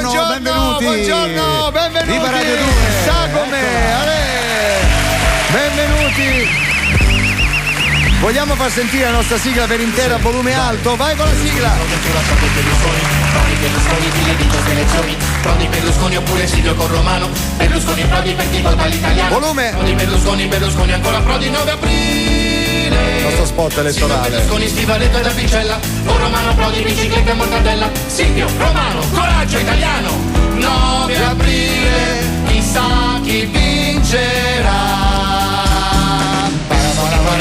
benvenuti. Buongiorno, benvenuti. Viva Radio 2. Sagome, benvenuti. Vogliamo far sentire la nostra sigla per intera a volume alto? Vai con la sigla. Prodi, Berlusconi oppure Silvio con Romano. Berlusconi, Prodi per chi vota l'italiano. Volume. Prodi, Berlusconi ancora Prodi, 9 aprile. Il nostro spot elettorale. Silvio, Berlusconi, stivaletto e da Picella. Con Romano, Prodi, bicicletta e mortadella. Silvio, Romano, coraggio italiano. 9 aprile, chissà chi vincerà.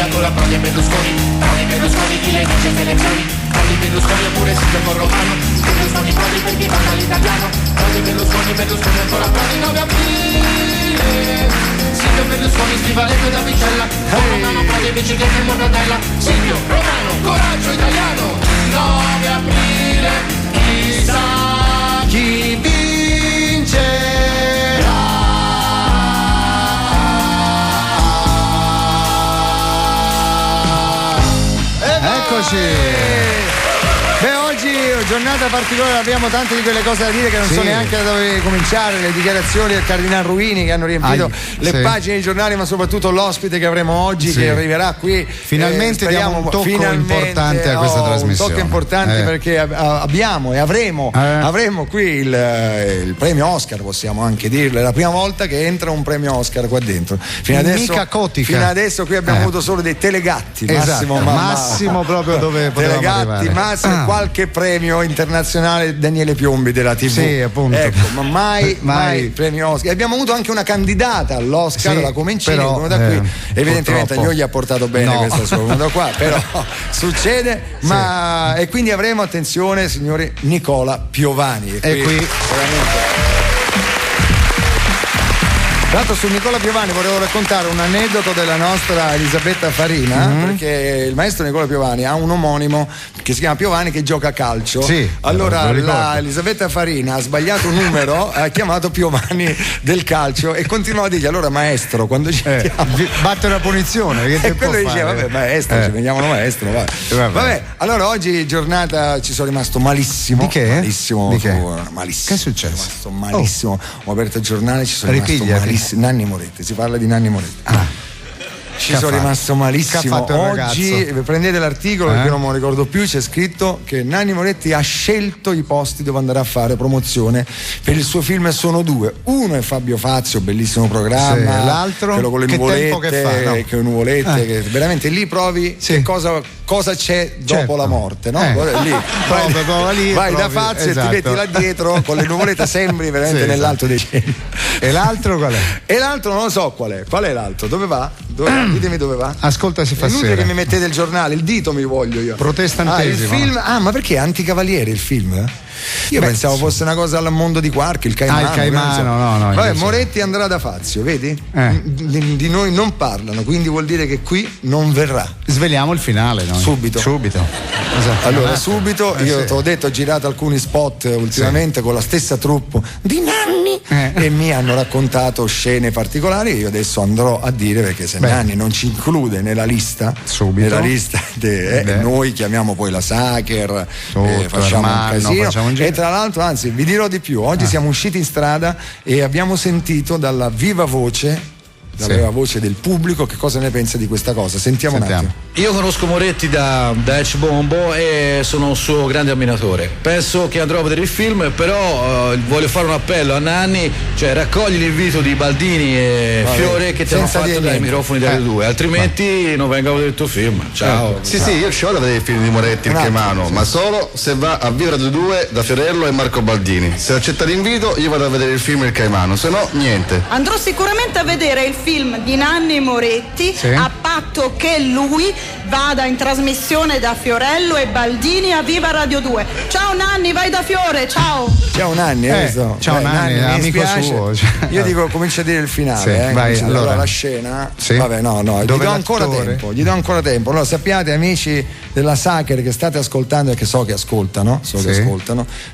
Ancora Prodi e Berlusconi, chi le dice che elezioni? Prodi, Berlusconi oppure Silvio con Romano. Berlusconi, Prodi per chi vota l'italiano. Prodi, Berlusconi ancora Prodi, 9 aprile. Silvio, Berlusconi, stivaletto e da Picella. Con Romano, Prodi, bicicletta e mortadella. Silvio, Romano, coraggio italiano. 9 aprile, chissà chi vincerà. Eccoci. Beh, oggi giornata particolare, abbiamo tante di quelle cose da dire che non so neanche da dove cominciare, le dichiarazioni del Cardinal Ruini che hanno riempito le pagine dei giornali, ma soprattutto l'ospite che avremo oggi che arriverà qui. Finalmente diamo un tocco importante a questa trasmissione. Un tocco importante perché abbiamo e avremo qui il premio Oscar, possiamo anche dirlo, è la prima volta che entra un premio Oscar qua dentro. Fino adesso qui abbiamo avuto solo dei telegatti, massimo proprio dove potevamo telegatti, massimo qualche premio internazionale Daniele Piombi della TV. Sì, appunto. Ecco, ma mai premio Oscar. Abbiamo avuto anche una candidata all'Oscar, la Comencini, che è venuta qui. Evidentemente non gli ha portato bene questa sua venuta qua, però succede. Ma e quindi avremo, attenzione signori, Nicola Piovani. E qui veramente. Tra l'altro su Nicola Piovani volevo raccontare un aneddoto della nostra Elisabetta Farina, perché il maestro Nicola Piovani ha un omonimo che si chiama Piovani che gioca a calcio. Allora la Elisabetta Farina ha sbagliato un numero, ha chiamato Piovani del calcio e continuava a dirgli: allora maestro, quando ci batte una punizione. E quello diceva: vabbè maestro, ci veniamo maestro. Vabbè, allora oggi giornata ci sono rimasto malissimo. Di che? Malissimo. Che è successo? Rimasto malissimo. Ho aperto il giornale, ci sono rimasto malissimo. Nanni Moretti, si parla di Nanni Moretti. Ci sono rimasto malissimo. Oggi prendete l'articolo perché non me lo ricordo più, c'è scritto che Nanni Moretti ha scelto i posti dove andrà a fare promozione per il suo film. Sono due, uno è Fabio Fazio, bellissimo programma, l'altro quello con le nuvolette, che nuvolette, che veramente lì provi che cosa c'è dopo la morte, no? Lì vai da Fazio e ti metti là dietro con le nuvolette, sembri veramente nell'alto dei cieli. E l'altro qual è? E l'altro non lo so qual è l'altro, dove va? Ditemi dove va. Ascolta, si fa sera. È inutile sera. che mi mettete il giornale, il dito mi voglio io. Protestantesimo. Il film. Ma perché Anticavalieri il film? Io pensavo fosse una cosa al mondo di Quark, il Caimano. Il Caimano, no. Vabbè, Moretti andrà da Fazio, vedi? Di noi non parlano, quindi vuol dire che qui non verrà. Sveliamo il finale, no? Subito. Esatto. Allora, subito, io ti ho detto, ho girato alcuni spot ultimamente con la stessa troupe di Nanni e mi hanno raccontato scene particolari. Io adesso andrò a dire, perché se Nanni non ci include nella lista, noi chiamiamo poi la Sacher, facciamo un casino. E tra l'altro, anzi, vi dirò di più, oggi siamo usciti in strada e abbiamo sentito dalla viva voce del pubblico che cosa ne pensa di questa cosa. Sentiamo un attimo. Io conosco Moretti da ex Bombo e sono un suo grande ammiratore. Penso che andrò a vedere il film, però voglio fare un appello a Nanni, cioè raccogli l'invito di Baldini e Fiore che ti hanno fatto dai microfoni delle due, altrimenti non vengo a vedere il tuo film. Ciao. Sì, io ci vado a vedere il film di Moretti, il Caimano, ma solo se va a Viva Radio 2 da Fiorello e Marco Baldini. Se accetta l'invito io vado a vedere il film Il Caimano, se no niente. Andrò sicuramente a vedere il film di Nanni Moretti a patto che lui vada in trasmissione da Fiorello e Baldini a Viva Radio 2. Ciao Nanni, vai da Fiore, ciao. Ciao Nanni, ciao Nanni, amico suo. Io dico, comincia a dire il finale, vai, allora la scena. Vabbè, gli do ancora tempo. Allora, sappiate, amici della Sacher che state ascoltando e che so che ascoltano,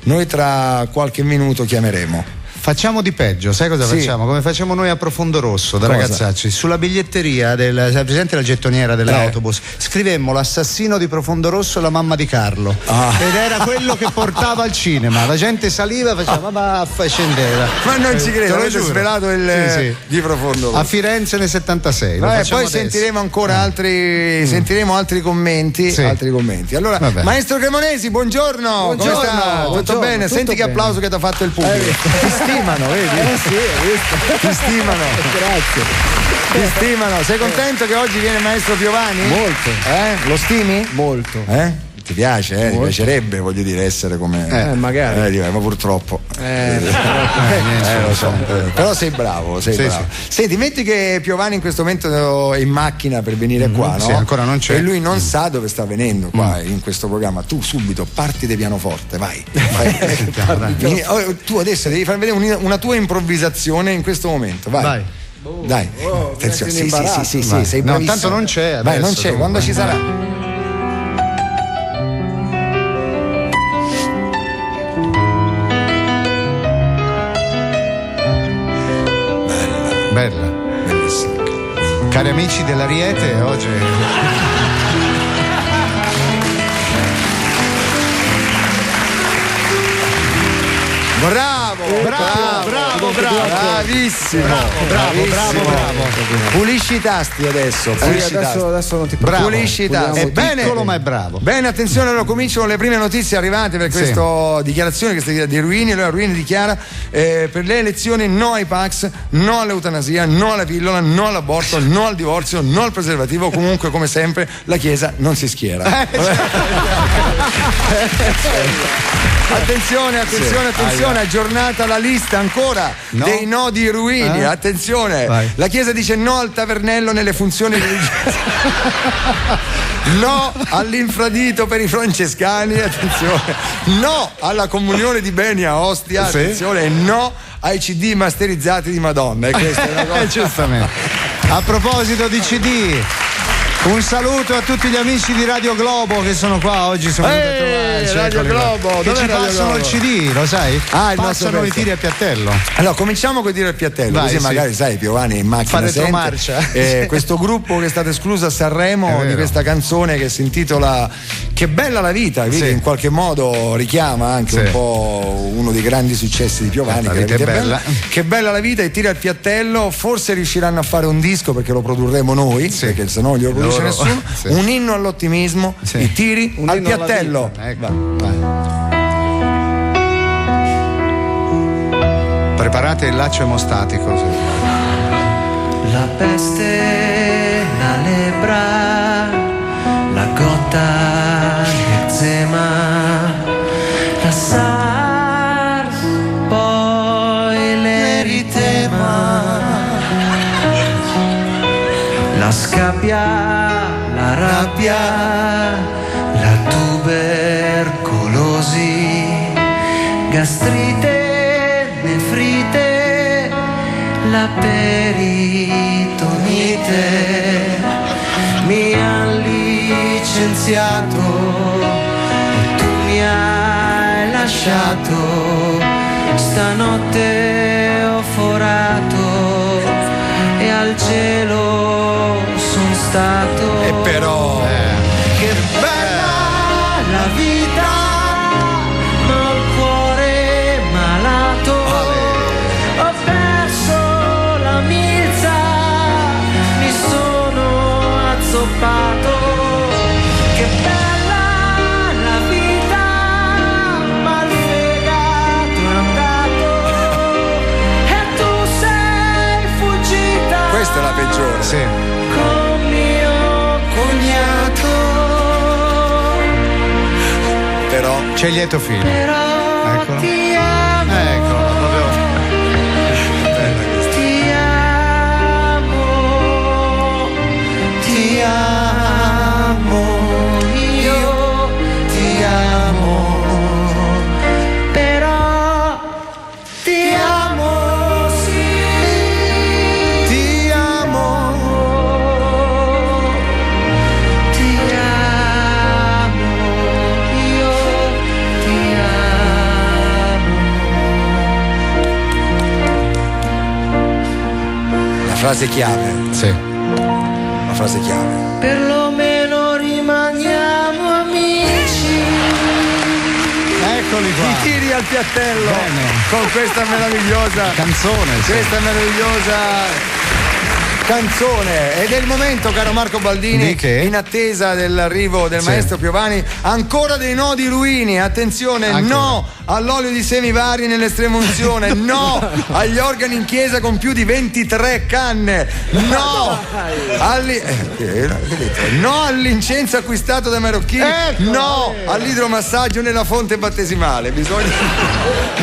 noi tra qualche minuto chiameremo Facciamo di peggio, sai cosa facciamo? Come facciamo noi a Profondo Rosso da ragazzacci. Sulla biglietteria presente la gettoniera dell'autobus, scrivemmo l'assassino di Profondo Rosso e la mamma di Carlo. Ed era quello che portava al cinema. La gente saliva e faceva baffa e scendeva. Ma non ci credo, avete svelato il di Profondo Rosso. A Firenze nel 76. Poi adesso. sentiremo ancora sentiremo altri commenti. Altri commenti. Allora, Maestro Cremonesi, buongiorno. Come sta? Tutto bene? Tutto Senti che bene. applauso che ti ha fatto il pubblico. Ti stimano, vedi? Sì, hai visto? Ti stimano. Grazie. Ti stimano. Sei contento che oggi viene il maestro Piovani? Molto. Lo stimi? Molto. Ti piace, ti piacerebbe, voglio dire, essere come. Magari. Ma purtroppo. Lo so. Però sei bravo, bravo. Senti, metti che Piovani in questo momento è in macchina per venire qua, no? Sì, ancora non c'è. E lui non sa dove sta venendo qua in questo programma. Tu subito parti di pianoforte, vai. Tu adesso devi far vedere una tua improvvisazione in questo momento, vai. Dai, attenzione, sì, sei bravissimo. No, tanto non c'è adesso. Vai, non c'è, quando ci sarà. Bella, bellissima. Cari amici dell'Ariete, oggi. Bravo, bravissimo. Pulisci i tasti adesso. Adesso non ti preoccupare. Pulisci i tasti. È piccolo ma è bravo. Bene, attenzione, allora comincio con le prime notizie arrivate per questa dichiarazione che sta di Ruini. Allora Ruini dichiara per le elezioni no ai Pax, no all'eutanasia, no alla pillola, no all'aborto, no al divorzio, no al preservativo. Comunque, come sempre, la Chiesa non si schiera. Attenzione, aggiornata la lista ancora dei no di Ruini. Attenzione, la Chiesa dice no al tavernello nelle funzioni religiose, no all'infradito per i francescani, attenzione, no alla comunione di beni a ostia, attenzione, e no ai CD masterizzati di Madonna. E questa è una cosa. Giustamente. A proposito di CD, un saluto a tutti gli amici di Radio Globo che sono qua oggi, sono venuti a trovarci. Radio Globo, che ci passano il CD, lo sai? Passano i tiri a piattello. Allora, cominciamo con i tiri a piattello, così magari sai, Piovani in macchina fa retromarcia. Questo gruppo che è stato escluso a Sanremo di questa canzone che si intitola Che bella la vita, che in qualche modo richiama anche un po' uno dei grandi successi di Piovani, La che vita è bella. Che bella la vita, i tiri al piattello, forse riusciranno a fare un disco perché lo produrremo noi, perché se no glielo produce nessuno. Un inno all'ottimismo, i tiri al piattello. Preparate il laccio emostatico. La peste, la lebbra, la gotta, l'eczema, la SARS, poi l'eritema, la scabbia, la rabbia, la tubercolosi, gastrite, nefrite, la peritonite, mi han licenziato e tu mi hai lasciato, stanotte ho forato e al cielo son stato. E però che bella la vita, ma il cuore malato, ho perso la milza, mi sono azzoppato. Che bella la vita, ma il fegato è andato e tu sei fuggita. Questa è la peggiore. Con mio cognato. Però c'è lieto fine. Però ti amo. Eccolo, proprio. Ti amo. Ti amo. Io ti amo. Però ti amo, sì. Ti amo. Ti amo. Io ti amo. frase chiave. Sì. Una frase chiave. Perlomeno rimaniamo amici. Eccoli qua. Ti tiri al piattello. Bene. Con questa meravigliosa canzone. Questa meravigliosa canzone. Ed è il momento, caro Marco Baldini, in attesa dell'arrivo del maestro Piovani, ancora dei no di Ruini. Attenzione, ancora. No all'olio di semi vari nell'estrema unzione, no agli organi in chiesa con più di 23 canne, no no all'incenso acquistato dai marocchini, no all'idromassaggio nella fonte battesimale. Bisogna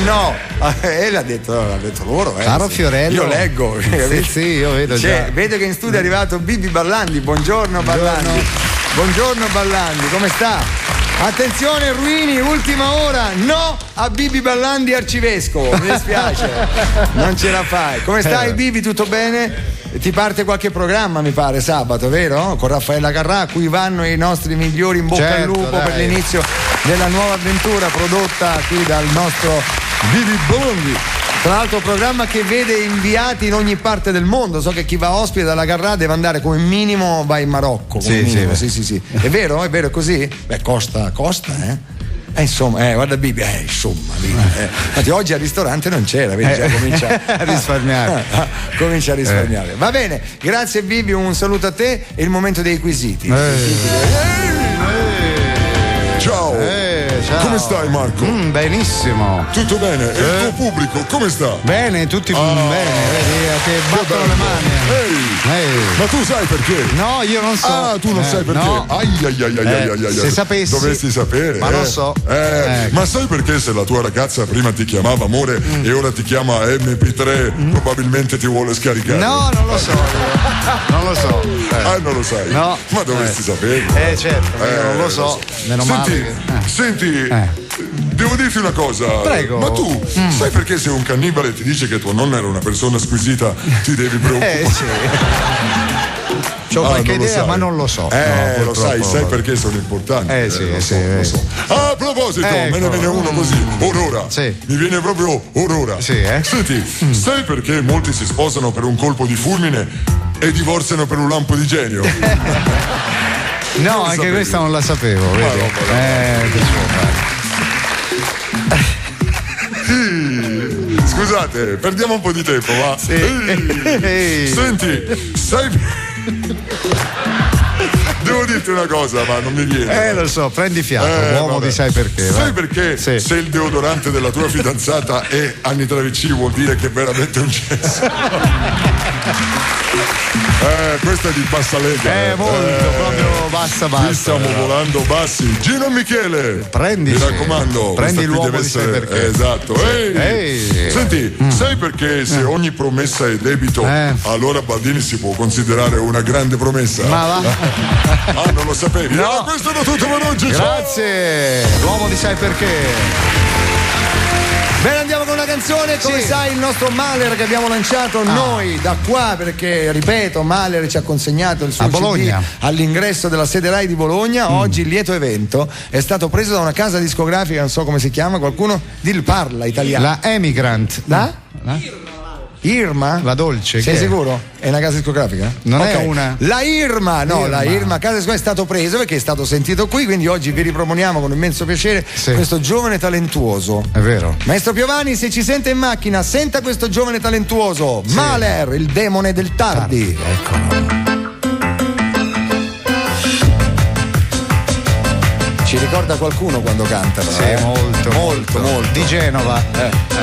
no, l'ha detto loro, caro Fiorello, io leggo. Sì, io vedo già. Vedo che in studio è arrivato Bibi Ballandi. Buongiorno Ballandi. Buongiorno Ballandi, come sta? Attenzione Ruini, ultima ora, no a Bibi Ballandi arcivescovo, mi dispiace, non ce la fai. Come stai Bibi, tutto bene? Ti parte qualche programma mi pare sabato, vero? Con Raffaella Carrà, a cui vanno i nostri migliori in bocca al lupo per l'inizio della nuova avventura prodotta qui dal nostro Bibi Ballandi. Tra l'altro programma che vede inviati in ogni parte del mondo. So che chi va ospite dalla Carrà deve andare come minimo, va in Marocco. Sì. È vero? È vero, è così? Beh, costa, insomma, guarda Bibi, Bibi. Infatti oggi al ristorante non c'era, vedi, già comincia a risparmiare. Comincia a risparmiare. Va bene, grazie Bibi, un saluto a te e il momento dei quesiti. Ciao. Come stai Marco? Benissimo. Tutto bene? E il tuo pubblico come sta? Bene, tutti bene, vedi che battono le mani. Ma tu sai perché? No, io non so. Ah, tu non sai perché? No. Se sapessi. Dovresti sapere. Ma lo so. Ma sai perché se la tua ragazza prima ti chiamava amore e ora ti chiama MP3, probabilmente ti vuole scaricare? No, non lo so. Non lo so. Non lo sai? No. Ma dovresti saperlo. Certo, io non lo so. Meno male. Senti, devo dirti una cosa. Prego. Ma tu sai perché se un cannibale ti dice che tua nonna era una persona squisita ti devi preoccupare? Sì. C'ho qualche idea, ma non lo so. No, lo sai perché sono importanti. Lo so. A proposito, me ne viene uno così, Aurora. Sì. Mi viene proprio Aurora. Sì, Senti, sai perché molti si sposano per un colpo di fulmine e divorziano per un lampo di genio? No, anche questa non la sapevo, vedi? Scusate, perdiamo un po' di tempo, va? Senti, sai... Devo dirti una cosa, ma non mi viene. Lo so, prendi fiato, uomo di sai perché. Sai perché se il deodorante della tua fidanzata è Anni Travicini vuol dire che è veramente un cesso? Questa è di bassa lega. Molto, proprio bassa. Qui stiamo volando bassi. Gino Michele, prendi. Mi raccomando, prendi l'uomo di sai perché. Esatto. Senti, sai perché se ogni promessa è debito, allora Baldini si può considerare una grande promessa? Ma va? Non lo sapevi? No. Questo è tutto per oggi. Grazie. L'uomo di sai perché. Bene, andiamo con una canzone, come sai il nostro Mahler che abbiamo lanciato noi da qua, perché ripeto, Mahler ci ha consegnato il suo CD all'ingresso della sede Rai di Bologna. Oggi il lieto evento è stato preso da una casa discografica, non so come si chiama, qualcuno parla italiano. La Emigrant. Irma? La Dolce. Sei sicuro? È una casa discografica? Non è una. La Irma, la Irma casa discografica è stato preso perché è stato sentito qui, quindi oggi vi riproponiamo con immenso piacere questo giovane talentuoso. È vero. Maestro Piovani, se ci sente in macchina, senta questo giovane talentuoso. Mahler, il demone del tardi. Eccolo. Ci ricorda qualcuno quando canta? Molto. Di Genova.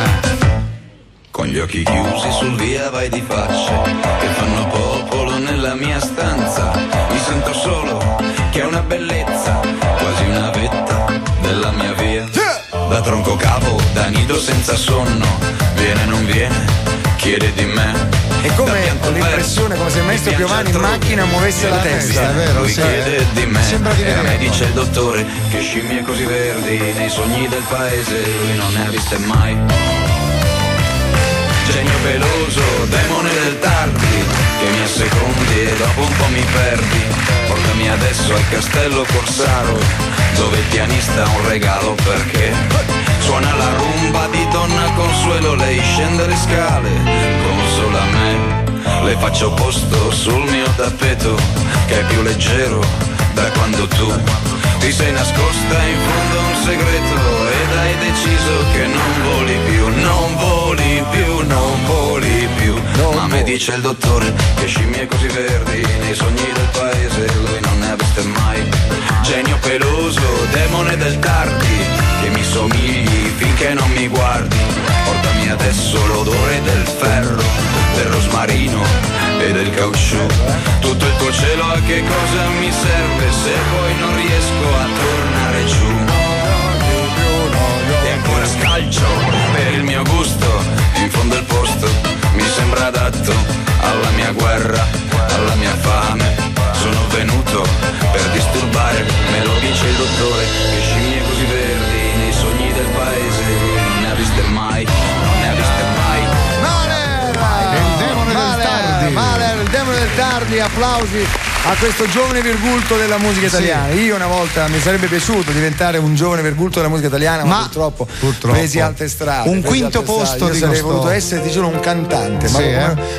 Con gli occhi chiusi sul via vai di facce che fanno popolo nella mia stanza. Mi sento solo che è una bellezza, quasi una vetta della mia via. Da tronco cavo, da nido senza sonno, viene non viene, chiede di me. E come ho l'impressione come se il maestro Piovani in macchina muovesse la testa, è vero? Lui chiede di me. Sembra di e a me vederlo. dice il dottore che scimmie così verdi nei sogni del paese lui non ne ha viste mai. Genio peloso, demone del tardi, che mi assecondi e dopo un po' mi perdi. Portami adesso al castello Corsaro, dove il pianista ha un regalo perché suona la rumba di Donna Consuelo, lei scende le scale come solo a me. le faccio posto sul mio tappeto, che è più leggero da quando tu ti sei nascosta in fondo a un segreto ed hai deciso che non voli più, non voli più, non voli più. Ma mi dice il dottore che scimmie così verdi nei sogni del paese lui non ne ha viste mai. Genio peloso, demone del tardi, che mi somigli finché non mi guardi. Portami adesso l'odore del ferro, del rosmarino e del caucciù. Tutto il tuo cielo a che cosa mi serve se poi non riesco a tornare giù. E ancora scalcio per il mio gusto, in fondo il posto mi sembra adatto alla mia guerra, alla mia fame. Sono venuto per disturbare, me lo dice il dottore, che scimmie così verdi nei sogni del paese non ne ha viste mai, non ne ha viste mai. Mahler, il demone del tardi, applausi a questo giovane virgulto della musica italiana. Io una volta mi sarebbe piaciuto diventare un giovane virgulto della musica italiana, ma purtroppo presi altre strade. Un quinto posto io sarei voluto essere, ti giuro, un cantante, ma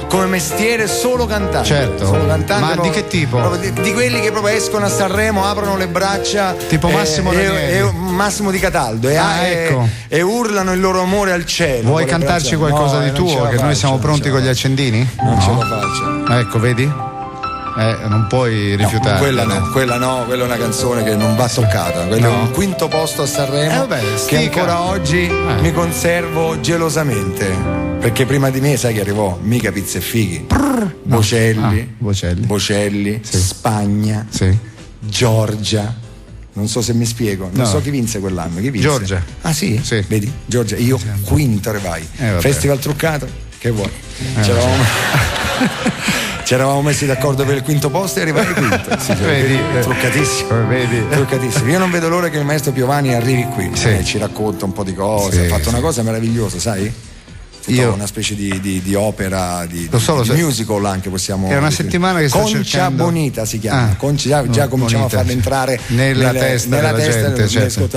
come mestiere solo cantante. Certo. Solo cantante, ma di che tipo? Di quelli che proprio escono a Sanremo, aprono le braccia tipo Massimo Di Cataldo e urlano il loro amore al cielo. Vuoi cantarci qualcosa di tuo? Che noi siamo pronti con gli accendini? Non ce la faccio. Ecco, vedi? Non puoi rifiutare. Quella è una canzone che non va toccata. Quello è un quinto posto a Sanremo che ancora oggi mi conservo gelosamente. Perché prima di me, sai chi arrivò? Mica Pizza e Fighi. Bocelli, Spagna, Giorgia. Non so se mi spiego, non so chi vinse quell'anno. Chi vinse? Giorgia. Ah sì? Vedi? Giorgia, io quinto arrivai. Festival truccato, che vuoi? Ci eravamo messi d'accordo per il quinto posto e arrivai quinto. Truccatissimo. Io non vedo l'ora che il maestro Piovani arrivi qui, ci racconta un po' di cose, ha fatto una cosa meravigliosa, sai? Una specie di opera, di musical anche possiamo. È una settimana che sto Concha cercando. Bonita si chiama. Concha, già cominciamo a farla entrare nella testa della gente. Certo.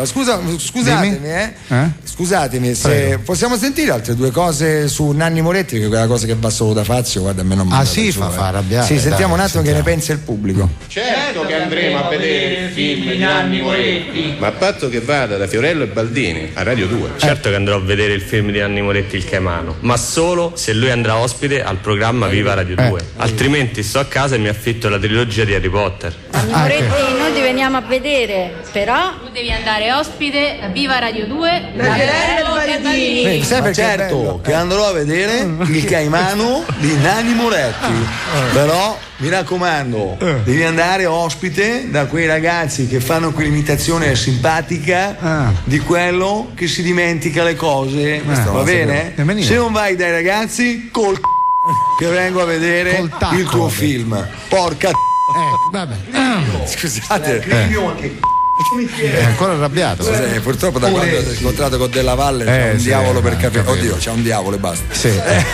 Scusatemi, se possiamo sentire altre due cose su Nanni Moretti, che è quella cosa che va solo da Fazio, guarda, a me non mi fa arrabbiare. Sì, sentiamo un attimo che ne pensa il pubblico. Certo che andremo a vedere il film di Nanni Moretti. Ma a patto che vada da Fiorello e Baldini a Radio 2. Certo che andrò a vedere il film di Nanni Moretti, il Caimano, ma solo se lui andrà ospite al programma Viva Radio 2. Altrimenti sto a casa e mi affitto la trilogia di Harry Potter. Nanni Moretti noi ti veniamo a vedere, però tu devi andare ospite a Viva Radio 2 da Fiorello e Baldini. Certo che andrò a vedere il Caimano di Nanni Moretti, però mi raccomando, devi andare ospite da quei ragazzi che fanno quell'imitazione simpatica di quello che si dimentica le cose, va bene? Se non vai dai ragazzi, col che vengo a vedere il tuo film, porca vabbè. Scusate, è ancora arrabbiato. Purtroppo da quando ho incontrato con Della Valle c'è un diavolo per capire. Oddio, c'è un diavolo e basta. Sì, è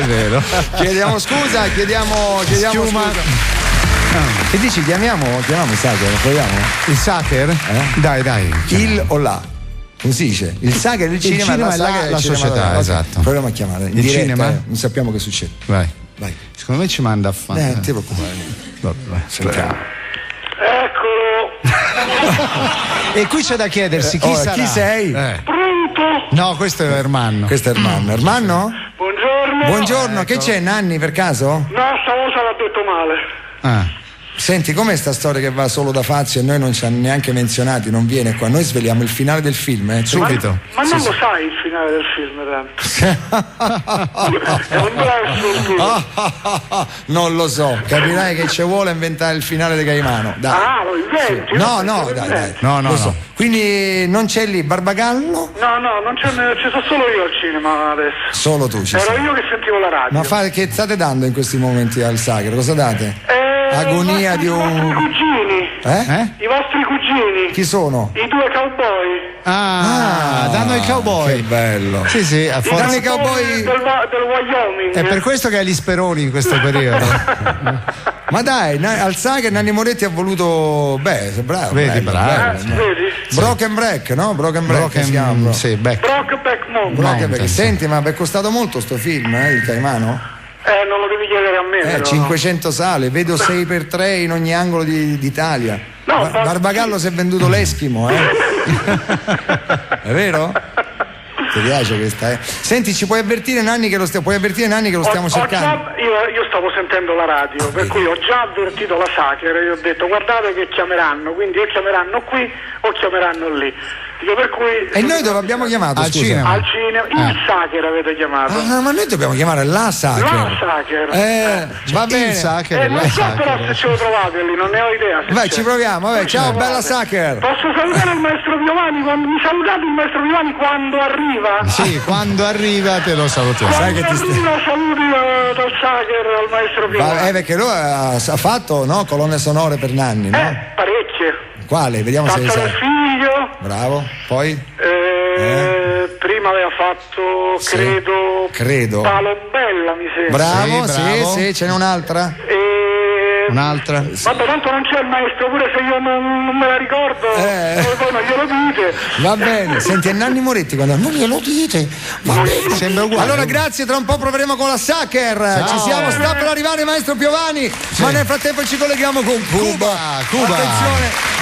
vero. Chiediamo scusa. Che dici? Chiamiamo il Sacher, proviamo? Il Sacher? Dai. Il o la? Come si dice? Il Sacher, il cinema è la società, esatto. Proviamo a chiamare. In diretta, cinema? Non sappiamo che succede. Vai. Secondo me ci manda a fare. Non ti preoccupare. Vabbè, sentiamo. Eccolo. E qui c'è da chiedersi chi sarà. Chi sei? Pronto? No, questo è Ermanno. Ermanno? Buongiorno, che c'è, Nanni, per caso? No, stavolta l'ha detto male. Senti, com'è sta storia che va solo da Fazio e noi non ci hanno neanche menzionati, non viene qua? Noi sveliamo il finale del film, subito. Ma non lo sai il finale del film, tanto. È un blast. Non lo so, capirai che ci vuole inventare il finale di Caimano. Dai. Lo inventi? Dai. No. So. Quindi non c'è lì Barbagallo? No, non c'è, ci sono solo io al cinema adesso. Solo tu ci sei. Ero io che sentivo la radio. Ma che state dando in questi momenti al Sacher? Cosa date? Agonia di un. I vostri cugini. I vostri cugini. Chi sono? I due cowboy. Danno i cowboy. Che bello. Sì, a forza. Danno i cowboy del Wyoming. È per questo che hai gli speroni in questo periodo. Ma dai, al Sacher Nanni Moretti ha voluto. Bravo. Vedi, bravo. Broken Break, no? Broken Break si chiama. Sì, Back. Brokeback Mountain. Senti, ma vi è costato molto sto film, il Caimano? Non lo devi chiedere a me. Però, 500 sale, vedo 6x3 in ogni angolo d'Italia. No, Barbagallo si è venduto l'Eschimo, È vero? Ti piace questa, Senti, ci puoi avvertire Nanni che lo stiamo cercando? Io stavo sentendo la radio, per cui ho già avvertito la Sacher e ho detto guardate che chiameranno, quindi o chiameranno qui o chiameranno lì. Per cui, e noi dove abbiamo chiamato? Al cinema. Il Sacher avete chiamato. Ma noi dobbiamo chiamare la Sacher. La Sacher. Va bene. Il Sacher, non so però se ce lo trovate lì, non ne ho idea. Vai, ci proviamo. Ciao, bella Sacher. Posso salutare il maestro Piovani? Mi salutate il maestro Piovani quando arriva? Sì, quando arriva te lo salutiamo. Sai che ti saluti dal Sacher al maestro Piovani. Perché lui ha fatto, no, colonne sonore per Nanni, no? Parecchie. Quale? Vediamo se le sai. Figlio. Bravo. Poi? Prima aveva fatto, credo. Palombella, mi sembra. Bravo, sì, ce n'è un'altra. Un'altra. Vabbè, tanto non c'è il maestro, pure se io non me la ricordo, poi non glielo dite. Va bene, senti, è Nanni Moretti quando non glielo dite. Va bene, sembra uguale. Allora grazie, tra un po' proveremo con la Sacher. Ciao. Ci siamo, sta per arrivare maestro Piovani, ma nel frattempo ci colleghiamo con Cuba. Attenzione.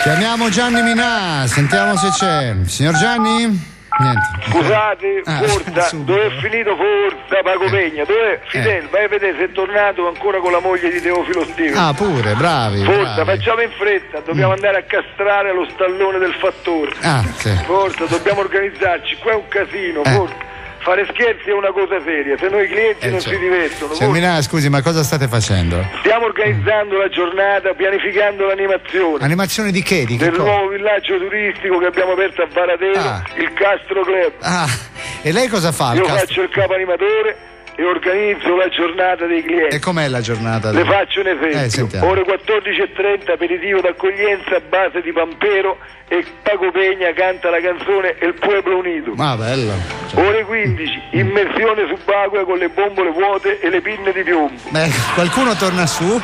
Chiamiamo Gianni Minà, sentiamo se c'è. Signor Gianni? Niente. Scusate, Forza, dove è finito Forza Paco Pegna? Dove Fidel? Vai a vedere se è tornato ancora con la moglie di Teofilo Stevens. Pure, bravi. Forza, facciamo in fretta, dobbiamo andare a castrare lo stallone del fattore. Sì. Forza, dobbiamo organizzarci, qua è un casino, forza. Fare scherzi è una cosa seria, se noi i clienti non si divertono. Signor Minà, scusi, ma cosa state facendo? Stiamo organizzando la giornata, pianificando l'animazione. Animazione di che? Del nuovo villaggio turistico che abbiamo aperto a Varadero, il Castro Club. E lei cosa fa? Io faccio il capo animatore e organizzo la giornata dei clienti. E com'è la giornata? Le faccio un esempio. Ore 14:30 aperitivo d'accoglienza a base di Pampero e Paco Pegna canta la canzone El Pueblo Unito. Bello. Ore 15 immersione subacquea con le bombole vuote e le pinne di piombo. Qualcuno torna su?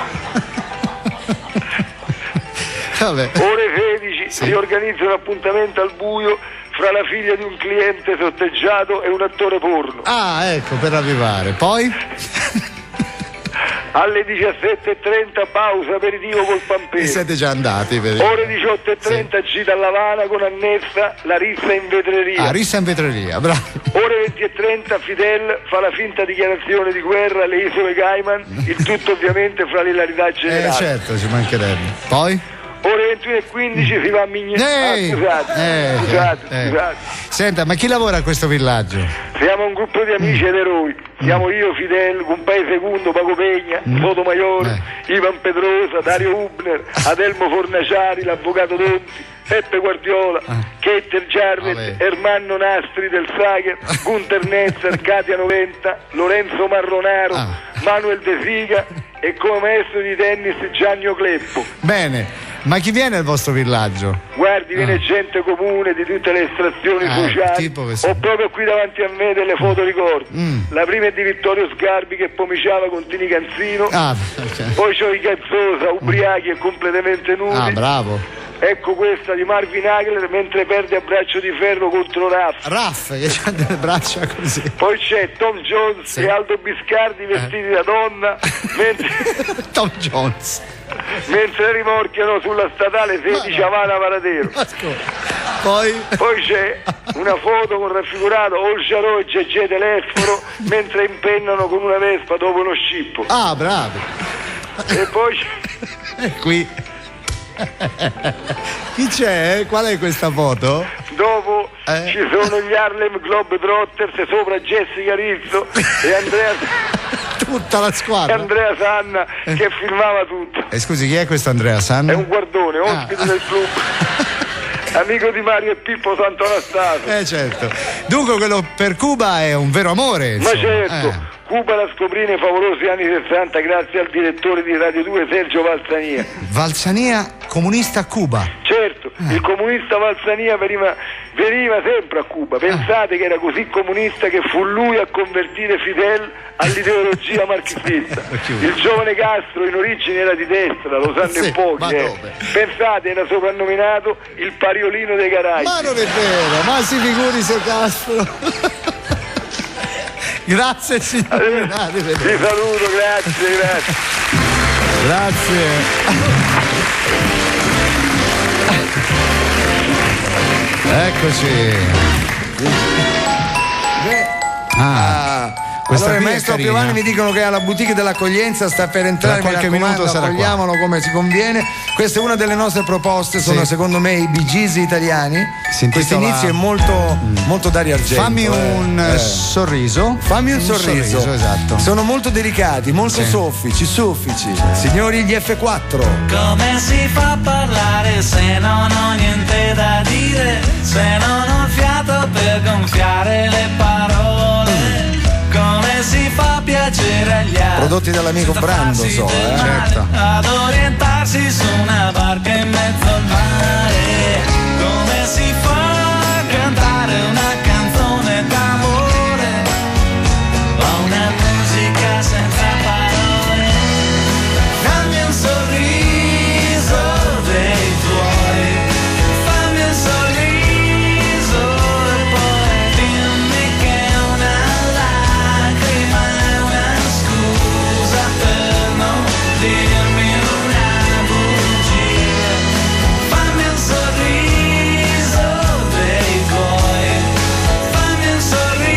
Vabbè. Ore 16 si organizza un appuntamento al buio fra la figlia di un cliente sotteggiato e un attore porno. Ecco, per arrivare. Poi? Alle 17:30 pausa aperitivo col Pampero. Siete già andati, Ore 18:30 gita all'Havana con annessa la rissa in vetreria. Rissa in vetreria, bravo. Ore 20:30 Fidel fa la finta dichiarazione di guerra alle isole Cayman, il tutto ovviamente fra l'ilarità generale. Certo, ci mancherebbe. Poi? Ore 21:15 si va a Mignano. Scusate. Senta, ma chi lavora a questo villaggio? Siamo un gruppo di amici ed eroi. Siamo io, Fidel, Gumpei Secondo, Paco Pegna, Sotomayor, Ivan Pedrosa, Dario Hubner, Adelmo Fornaciari, l'avvocato Donzi, Peppe Guardiola, Keter Jarvet, Ermanno Nastri del Sacher, Gunter Netzer, Katia Noventa, Lorenzo Marronaro, Manuel De Sica e come maestro di tennis Gianni Cleppo. Bene. Ma chi viene al vostro villaggio? Guardi, viene gente comune di tutte le estrazioni sociali. Ho proprio qui davanti a me delle foto ricordo. La prima è di Vittorio Sgarbi che pomiciava con Tini Canzino. Poi c'ho i Cazzosa, ubriachi e completamente nudi. Bravo. Ecco questa di Marvin Hagler mentre perde a braccio di ferro contro Raff che c'ha delle braccia così. Poi c'è Tom Jones e Aldo Biscardi vestiti da donna Tom Jones mentre rimorchiano sulla statale 16 Havana Varadero. Poi c'è una foto con raffigurato Olgiarò e Gegè Telesforo mentre impennano con una Vespa dopo uno scippo. Bravi. E poi c'è qui chi c'è? Qual è questa foto? Dopo ci sono gli Harlem Globetrotters, sopra Jessica Rizzo e Andrea tutta la squadra. Andrea Sanna che filmava tutto. Scusi, chi è questo Andrea Sanna? È un guardone, ospite del club. Amico di Mario e Pippo Sant'Anastasio. Certo. Dunque quello per Cuba è un vero amore, insomma. Ma certo. Cuba la scoprì nei favolosi anni 60 grazie al direttore di Radio 2 Sergio Valsania. Valsania, comunista a Cuba? Certo, il comunista Valsania veniva sempre a Cuba. Pensate che era così comunista che fu lui a convertire Fidel all'ideologia marxista. Il giovane Castro in origine era di destra, lo sanno in pochi. Pensate, era soprannominato il Pariolino dei Caraibi. Ma non è vero, ma si figuri se Castro. Grazie signore. Vi saluto, grazie. Grazie. Eccoci. Allora il maestro Piovani mi dicono che è alla boutique dell'accoglienza, sta per entrare, tra qualche minuto sarà accogliamolo come si conviene. Questa è una delle nostre proposte, sono secondo me i Bee Gees italiani. Questo inizio è molto Dario Argento. Fammi un sorriso. Fammi un sorriso, esatto. Sono molto delicati, molto soffici. Signori, gli F4. Come si fa a parlare se non ho niente da dire, se non ho fiato per gonfiare le parole? Come si fa a piacere agli altri? Prodotti dall'amico Brando, certo. Ad orientarsi su una barca in mezzo al mare. Come si fa a cantare una canzone d'amore o una musica senza parole? Dammi un sorriso dei tuoi, fammi un sorriso e poi dimmi che una lacrima è una scusa per non dirmi una bugia. Fammi un sorriso dei tuoi, fammi un sorriso.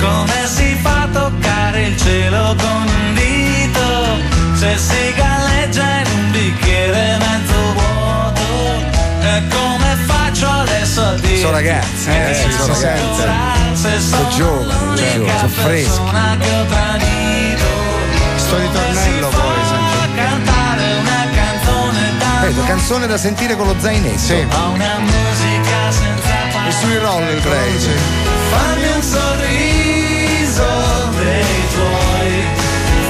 Come si fa a toccare il cielo con un dito se si galleggia in un bicchiere mezzo vuoto? E come faccio adesso a dire? Sono ragazzi, sono giovani, sono freschi. Che ho tradito. Sto ritornello poi, cantare una canzone da canzone da sentire con lo zainetto. a una musica senza parole. E sui roller play. Fammi un sorriso dei tuoi,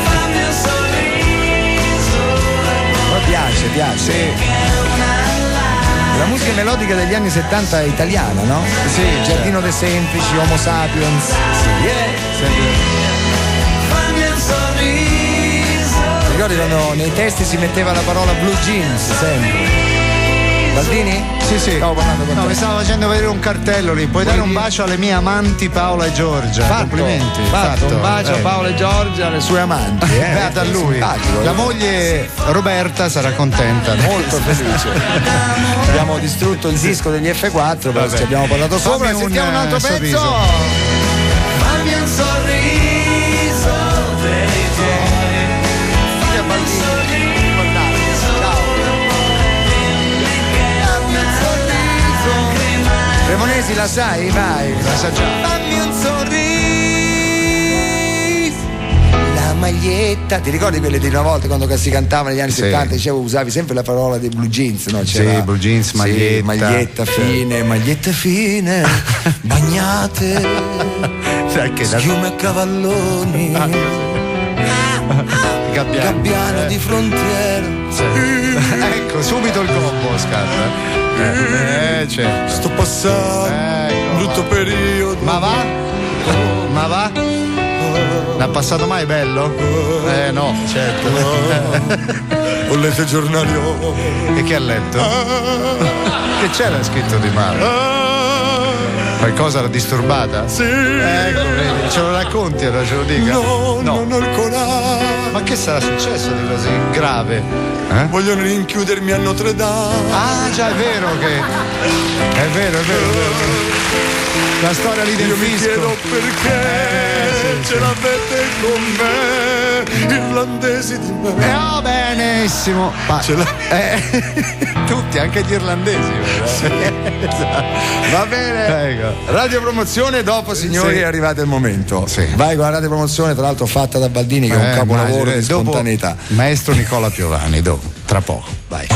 fammi un sorriso. Piace. La musica melodica degli anni 70 è italiana, no? Sì, Giardino dei Semplici, Homo Sapiens. Fammi un sorriso. Ti ricordi quando nei testi si metteva la parola blue jeans sempre? Baldini? Sì. Stavo parlando con te. Mi stavo facendo vedere un cartello lì. Puoi dare un bacio alle mie amanti Paola e Giorgia. Complimenti. Fatto. Un bacio a Paola e Giorgia, alle sue amanti. Beata a lui. La moglie Roberta sarà contenta. Molto felice. Abbiamo distrutto il disco degli F4, però ci abbiamo parlato sopra. Sentiamo un altro pezzo. Fammi un sorriso dei tuoi. Figlia Baldini. Cremonesi, la sai? Vai, la sa già. Fammi un sorriso. La maglietta, ti ricordi quelle di una volta quando si cantava negli anni 70? Dicevo, usavi sempre la parola dei blue jeans, no? C'era, blue jeans, maglietta. Magliette fine, bagnate, schiume a cavalloni, gabbiano di frontiera. Ecco, subito il combo scatta. Certo. Sto passando un brutto periodo. Ma va? L'ha passato mai bello? No, certo. Ho letto i giornali. E che ha letto? Che c'era scritto di male? Qualcosa l'ha disturbata? Sì. Ecco, vedi, ce lo racconti allora, ce lo dica? No, non ho il coraggio. Ma che sarà successo di così grave? Vogliono rinchiudermi a Notre Dame. Ah, già, è vero. La storia lì del Io fisco. mi chiedo perché ce l'avete con me, irlandesi di me. Benissimo. Tutti, anche gli irlandesi. Va bene. Ecco. Radio promozione, dopo signori è arrivato il momento. Vai con la radio promozione, tra l'altro fatta da Baldini, che è un capolavoro di spontaneità. Maestro Nicola Piovani, tra poco. Vai.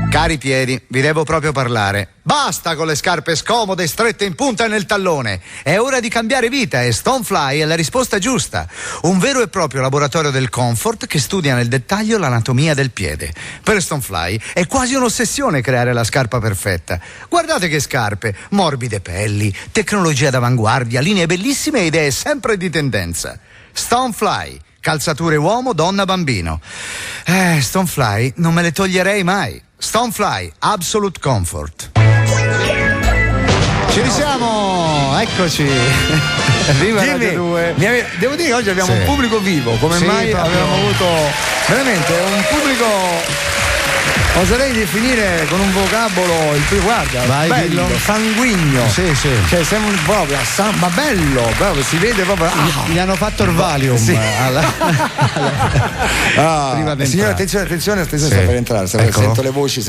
Cari piedi, vi devo proprio parlare. Basta con le scarpe scomode strette in punta e nel tallone. È ora di cambiare vita e Stonefly è la risposta giusta. Un vero e proprio laboratorio del comfort che studia nel dettaglio l'anatomia del piede. Per Stonefly è quasi un'ossessione creare la scarpa perfetta. Guardate che scarpe, morbide pelli, tecnologia d'avanguardia, linee bellissime e idee sempre di tendenza. Stonefly. calzature uomo, donna, bambino. Stonefly non me le toglierei mai. Stonefly, Absolute Comfort. Ci risiamo, eccoci. Viva Radio 2. Devo dire che oggi abbiamo un pubblico vivo, come mai proprio. Abbiamo avuto veramente un pubblico. Oserei definire con un vocabolo il più, guarda, vai, bello, dillo. Sanguigno. Sì. Cioè sembra proprio ma bello, si vede proprio. Gli hanno fatto il Valium. Sì. Prima di signore, attenzione, sta per entrare. Sento le voci,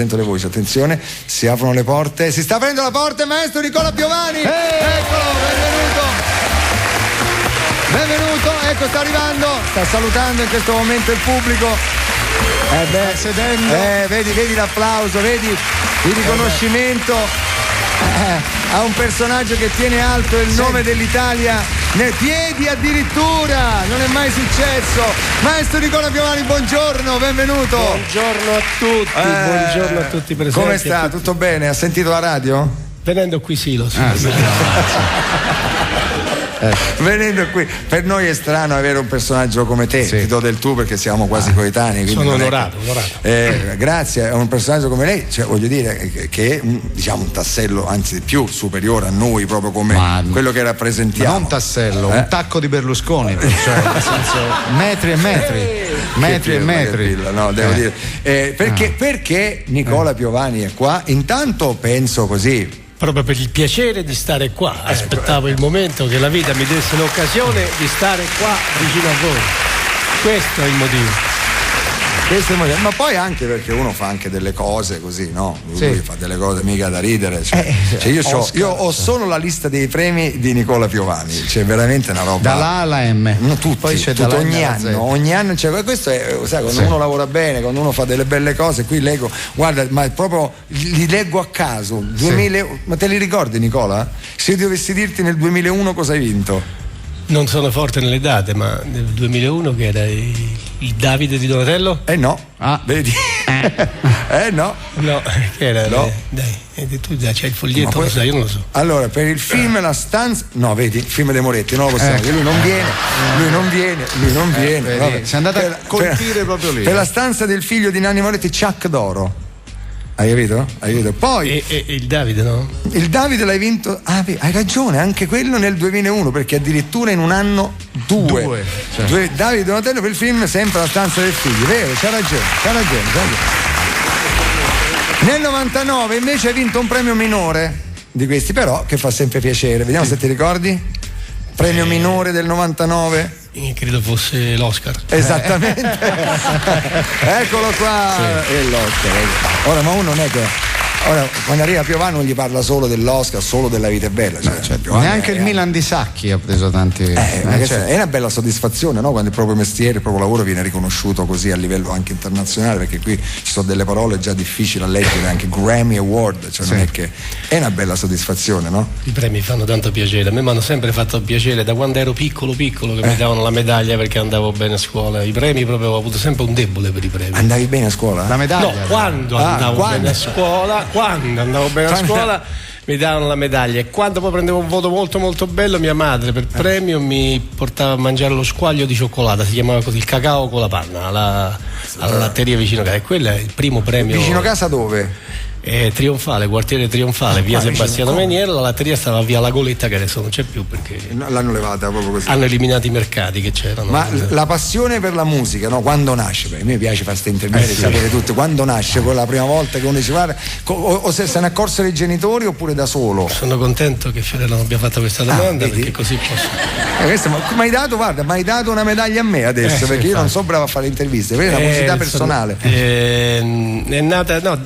attenzione, si aprono le porte, si sta aprendo la porta, il maestro Nicola Piovani. Eccolo, benvenuto, ecco, sta arrivando, sta salutando in questo momento il pubblico. Sedendo. Vedi l'applauso, vedi il riconoscimento a un personaggio che tiene alto il nome dell'Italia nei piedi addirittura, non è mai successo. Maestro Nicola Piovani, buongiorno, benvenuto. Buongiorno a tutti, buongiorno a tutti i presenti. Come sta? Tutto bene? Ha sentito la radio? Venendo qui sì, lo so. Venendo qui, per noi è strano avere un personaggio come te, ti do del tu perché siamo quasi coetanei. Sono onorato. Grazie, a un personaggio come lei, cioè, voglio dire che è diciamo un tassello, anzi più superiore a noi, proprio come quello che rappresentiamo. Ma non tassello, un tacco di Berlusconi, cioè nel senso metri e metri. No, devo dire. Perché Nicola Piovani è qua? Intanto penso così. Proprio per il piacere di stare qua, aspettavo il momento che la vita mi desse l'occasione di stare qua vicino a voi. Questo è il motivo. Ma poi anche perché uno fa anche delle cose così, no? Lui fa delle cose mica da ridere. Io ho solo la lista dei premi di Nicola Piovani, c'è veramente una roba. Dalla A alla M. No, poi c'è tutto, ogni anno questo è, sai, quando uno lavora bene, quando uno fa delle belle cose, qui leggo, guarda, ma proprio li leggo a caso. Ma te li ricordi, Nicola? Se io dovessi dirti nel 2001 cosa hai vinto? Non sono forte nelle date, ma nel 2001 che era il Davide di Donatello? No. Vedi? No. No, che era? No. Dai, tu c'hai il foglietto, lo sai, io non lo so. Allora, per il film La stanza. No, vedi, il film dei Moretti, non lo possiamo dire. Lui non viene. Vedi, sei andato a colpire proprio lì. Per La stanza del figlio di Nanni Moretti, Chuck d'oro. Hai capito? Poi e il Davide, no? Il Davide l'hai vinto. Hai ragione, anche quello nel 2001, perché addirittura in un anno due. Davide Donatello per il film sempre La stanza del figlio. Vero, c'ha ragione. Nel 99 invece hai vinto un premio minore di questi, però che fa sempre piacere. Vediamo se ti ricordi. Premio minore del 99. Credo fosse l'Oscar. Esattamente. Eccolo qua. È l'Oscar. Ora, ma uno non è che. Ora, quando arriva Piovani non gli parla solo dell'Oscar, solo della vita è bella. Neanche il Milan di Sacchi ha preso tanti. È una bella soddisfazione, no? Quando il proprio mestiere, il proprio lavoro viene riconosciuto così a livello anche internazionale, perché qui ci sono delle parole già difficili a leggere, anche Grammy Award, non è che è una bella soddisfazione, no? I premi fanno tanto piacere, a me mi hanno sempre fatto piacere da quando ero piccolo che mi davano la medaglia perché andavo bene a scuola. I premi proprio ho avuto sempre un debole per i premi. Andavi bene a scuola? La medaglia? No, quando andavo bene a scuola. Quando andavo bene a scuola mi davano la medaglia, e quando poi prendevo un voto molto molto bello, mia madre per premio mi portava a mangiare lo squaglio di cioccolata, si chiamava così, il cacao con la panna alla latteria vicino casa, e quello è il primo premio. Vicino casa dove? Trionfale, quartiere Trionfale, via Sebastiano Menier. La latteria stava via La Goletta, che adesso non c'è più perché l'hanno levata proprio così. Hanno eliminato i mercati che c'erano. Ma la passione per la musica, no? Quando nasce? A me piace fare queste interviste, sapere tutto. Quando nasce quella prima volta che uno dice guarda, o se ne accorsero i genitori oppure da solo? Sono contento che Fiorello non abbia fatto questa domanda, perché così posso. Mi hai dato una medaglia a me adesso, perché io non so bravo a fare interviste, quella è una curiosità personale. È nata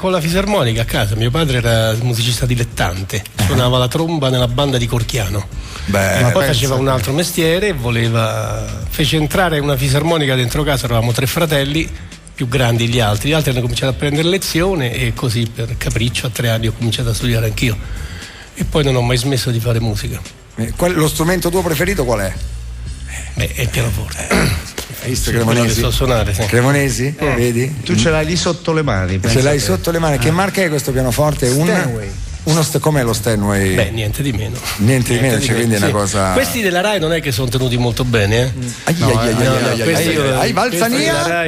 con la fisarmonica a casa. Mio padre era musicista dilettante, suonava la tromba nella banda di Corchiano. Poi faceva un altro mestiere e fece entrare una fisarmonica dentro casa. Eravamo 3 fratelli, più grandi gli altri hanno cominciato a prendere lezione, e così per capriccio a 3 anni ho cominciato a studiare anch'io, e poi non ho mai smesso di fare musica. Lo strumento tuo preferito qual è? È il pianoforte. Hai visto Cremonesi? So suonare, sì. Cremonesi? Vedi? Tu ce l'hai lì sotto le mani. Ce l'hai sotto le mani. Che marca è questo pianoforte? Com'è lo Steinway? Beh, niente di meno. Niente di meno, cioè, quindi è una cosa. Questi della Rai non è che sono tenuti molto bene, Valzania.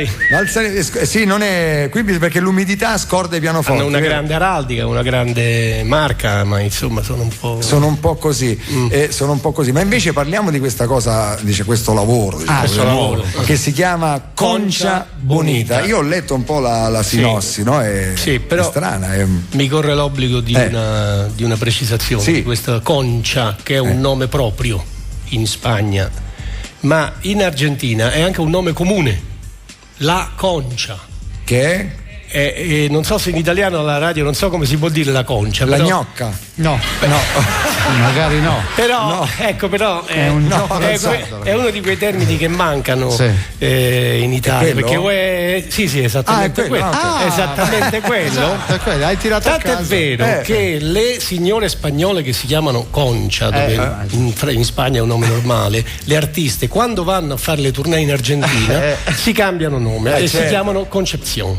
Sì, non è qui perché l'umidità scorda i pianoforti. Hanno una grande araldica, una grande marca, ma insomma sono un po'. Sono un po' così. Sono un po' così. Ma invece parliamo di questa cosa, dice questo lavoro, che si chiama Concia Bonita. Io ho letto un po' la sinossi, no? È strana. Mi corre l'obbligo di una precisazione di questa Concha, che è un nome proprio in Spagna, ma in Argentina è anche un nome comune, la Concha, che non so se in italiano alla radio non so come si può dire la concia, la gnocca. No, magari no. Però è uno di quei termini che mancano in Italia, perché sì, esattamente quello. Esattamente quello. Hai tirato Tanto è vero che le signore spagnole che si chiamano Concha, dove in Spagna è un nome normale, le artiste quando vanno a fare le tournée in Argentina si cambiano nome e si chiamano Concepción.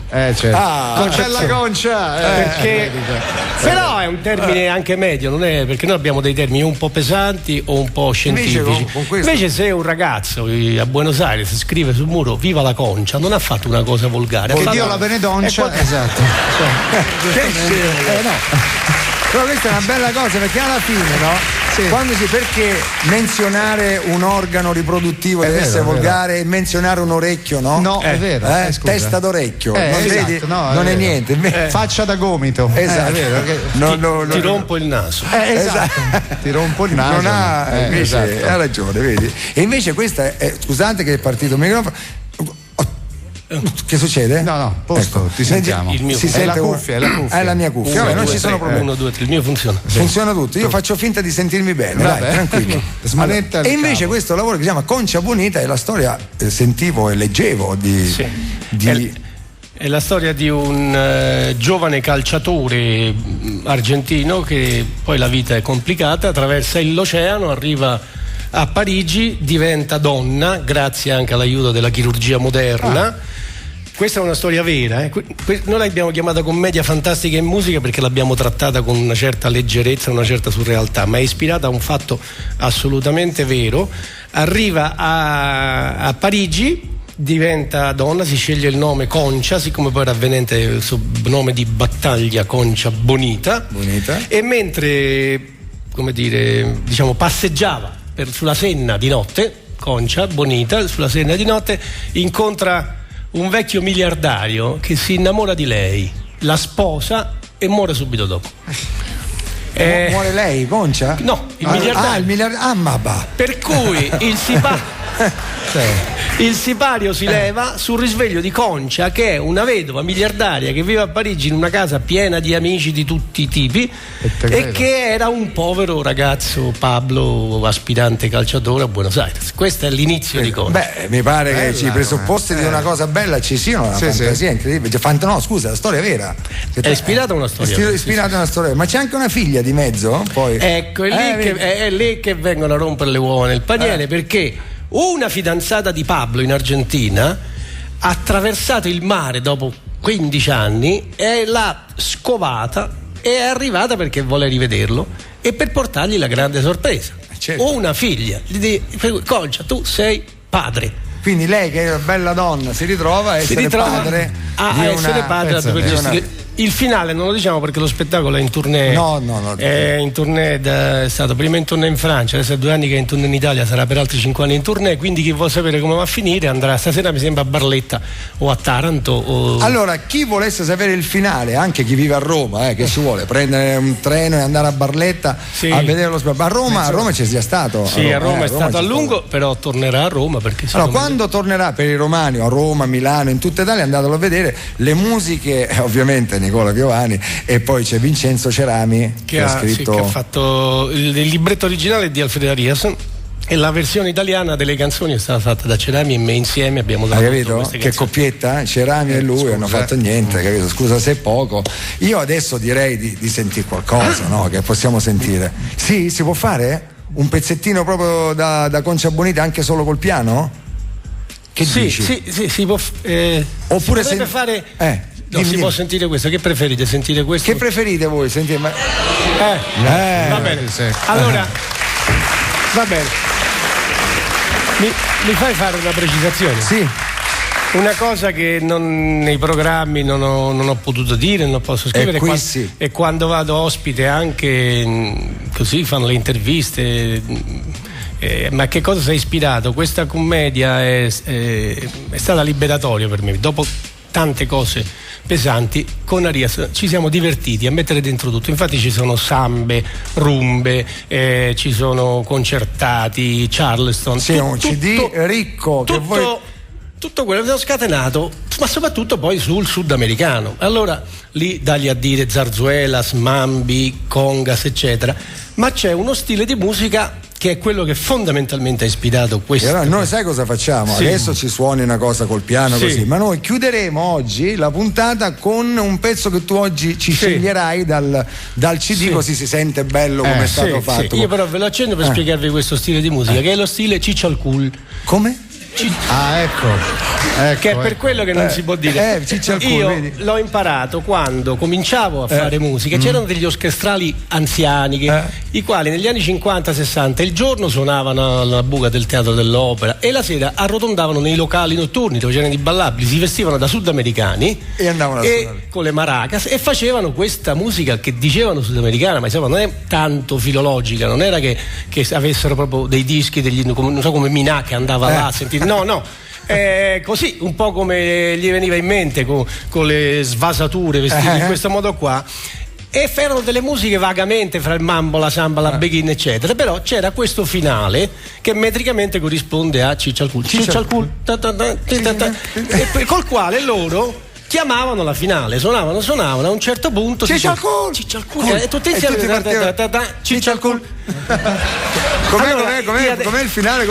Bella Concia, perché però è un termine anche medio, non è, perché noi abbiamo dei termini un po' pesanti o un po' scientifici. Invece se un ragazzo a Buenos Aires scrive sul muro "Viva la Concia", non ha fatto una cosa volgare, che Dio la benedoncia, esatto. Però questa è una bella cosa, perché alla fine, no? Quando perché menzionare un organo riproduttivo deve essere volgare e menzionare un orecchio, no? No, è vero. Testa d'orecchio, non è niente. Faccia da gomito. Esatto. È vero, ti rompo il naso. Esatto. Ti rompo il naso. Non ha, invece, ha ragione, vedi? E invece questa è, scusate che è partito il microfono. Che succede? No, posto, ti sentiamo. Il mio è la cuffia. È la mia cuffia. Vabbè, non ci sono problemi. 1, 2, 3, il mio funziona. Funziona tutto. Io faccio finta di sentirmi bene, dai, tranquillo. E invece questo lavoro che si chiama Concia Bonita è la storia, sentivo e leggevo È la storia di un giovane calciatore argentino che poi la vita è complicata, attraversa l'oceano, arriva a Parigi, diventa donna grazie anche all'aiuto della chirurgia moderna. Questa è una storia vera. Noi l'abbiamo chiamata commedia fantastica in musica perché l'abbiamo trattata con una certa leggerezza, una certa surrealtà, ma è ispirata a un fatto assolutamente vero. Arriva a Parigi, diventa donna, si sceglie il nome Concha, siccome poi era avvenente il suo nome di battaglia Concia Bonita. E mentre, passeggiava sulla Senna di notte, Concia Bonita, sulla Senna di notte, incontra un vecchio miliardario che si innamora di lei, la sposa e muore subito dopo. Muore lei, Concia? No, il miliardario. Per cui il sipario si leva sul risveglio di Concia, che è una vedova miliardaria che vive a Parigi in una casa piena di amici di tutti i tipi e che era un povero ragazzo, Pablo, aspirante calciatore a Buenos Aires. Questo è l'inizio di Concia. Mi pare che i presupposti di una cosa bella ci siano, una fantasia incredibile. No, scusa, la storia è vera. È ispirata a una storia vera. Ispirata a una storia vera. Ma c'è anche una figlia di mezzo? Poi. Ecco, è lì che vengono a rompere le uova nel paniere, perché una fidanzata di Pablo in Argentina ha attraversato il mare dopo 15 anni e l'ha scovata e è arrivata perché vuole rivederlo e per portargli la grande sorpresa. Una figlia, gli dice: Concia, tu sei padre. Quindi lei, che è una bella donna, si ritrova a essere padre Il finale non lo diciamo perché lo spettacolo è in tournée. È in tournée, è stato prima in tournée in Francia, adesso è 2 anni che è in tournée in Italia, sarà per altri 5 anni in tournée, quindi chi vuole sapere come va a finire andrà stasera, mi sembra, a Barletta o a Taranto. Allora, chi volesse sapere il finale, anche chi vive a Roma, che ci vuole prendere un treno e andare a Barletta a vedere lo spettacolo. A Roma c'è già stato. Sì, a Roma è stato a lungo, però tornerà a Roma perché quando tornerà per i romani a Roma, Milano, in tutta Italia, andatelo a vedere. Le musiche, ovviamente Nicola Piovani, e poi c'è Vincenzo Cerami che ha scritto, che ha fatto il libretto originale di Alfredo Arias e la versione italiana delle canzoni è stata fatta da Cerami e me insieme abbiamo dato. Hai capito? Che coppietta? Cerami e lui hanno fatto niente, capito? Scusa se è poco. Io adesso direi di sentire qualcosa, no? Che possiamo sentire. Sì, si può fare? Un pezzettino proprio da Concia Bonita anche solo col piano? Che dici? Sì, si può. Oppure si potrebbe fare. si può sentire questo. Che preferite? Sentire questo? Che preferite voi? Sentire, va bene. Sì. Allora, va bene. Mi fai fare una precisazione? Sì. Una cosa che nei programmi non ho potuto dire, non posso scrivere, e quando vado ospite anche così fanno le interviste. Ma che cosa sei ispirato? Questa commedia è stata liberatoria per me. Dopo tante cose pesanti, con Arias ci siamo divertiti a mettere dentro tutto. Infatti ci sono sambe, rumbe, ci sono concertati, Charleston. Sì, un CD ricco che voi... Tutto quello che ho scatenato, ma soprattutto poi sul sudamericano. Allora lì dagli a dire zarzuelas, mambi, congas, eccetera. Ma c'è uno stile di musica che è quello che fondamentalmente ha ispirato questo. Allora, noi sai cosa facciamo? Sì. Adesso ci suoni una cosa col piano, così, ma noi chiuderemo oggi la puntata con un pezzo che tu oggi ci sceglierai dal CD, così si sente bello come è stato fatto. Io però ve lo accendo per spiegarvi questo stile di musica, che è lo stile Ciccialcul. Come? Ecco. Che è per quello che non si può dire. Io l'ho imparato quando cominciavo a fare musica. C'erano degli orchestrali anziani i quali negli anni 50-60 il giorno suonavano alla buca del Teatro dell'Opera e la sera arrotondavano nei locali notturni dove c'erano i ballabili, si vestivano da sudamericani e andavano a suonare con le maracas e facevano questa musica che dicevano sudamericana, ma insomma non è tanto filologica, non era che avessero proprio dei dischi non so, come Minà che andava là a sentire. No, così un po' come gli veniva in mente con le svasature vestite in questo modo qua. E erano delle musiche vagamente fra il mambo, la samba, la beghin, eccetera, però c'era questo finale che metricamente corrisponde a Ciccialcul, col quale loro chiamavano la finale, suonavano, a un certo punto Ciccialcul e tutti insieme Ciccialcul. Com'è il finale?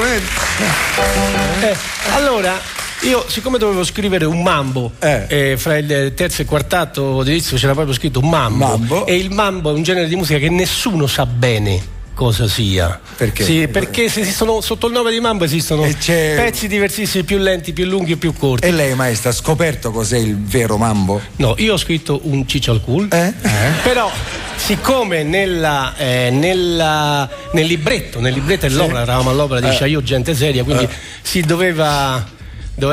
Allora io, siccome dovevo scrivere un mambo, fra il terzo e il quartato d'inizio c'era proprio scritto un mambo, e il mambo è un genere di musica che nessuno sa bene cosa sia. Perché? Sì, perché sotto il nome di mambo esistono pezzi diversissimi, più lenti, più lunghi e più corti. E lei, maestra, ha scoperto cos'è il vero mambo? No, io ho scritto un Ciccialcul, però siccome nel libretto dell'opera, eravamo all'opera di Chaillot, gente seria, quindi doveva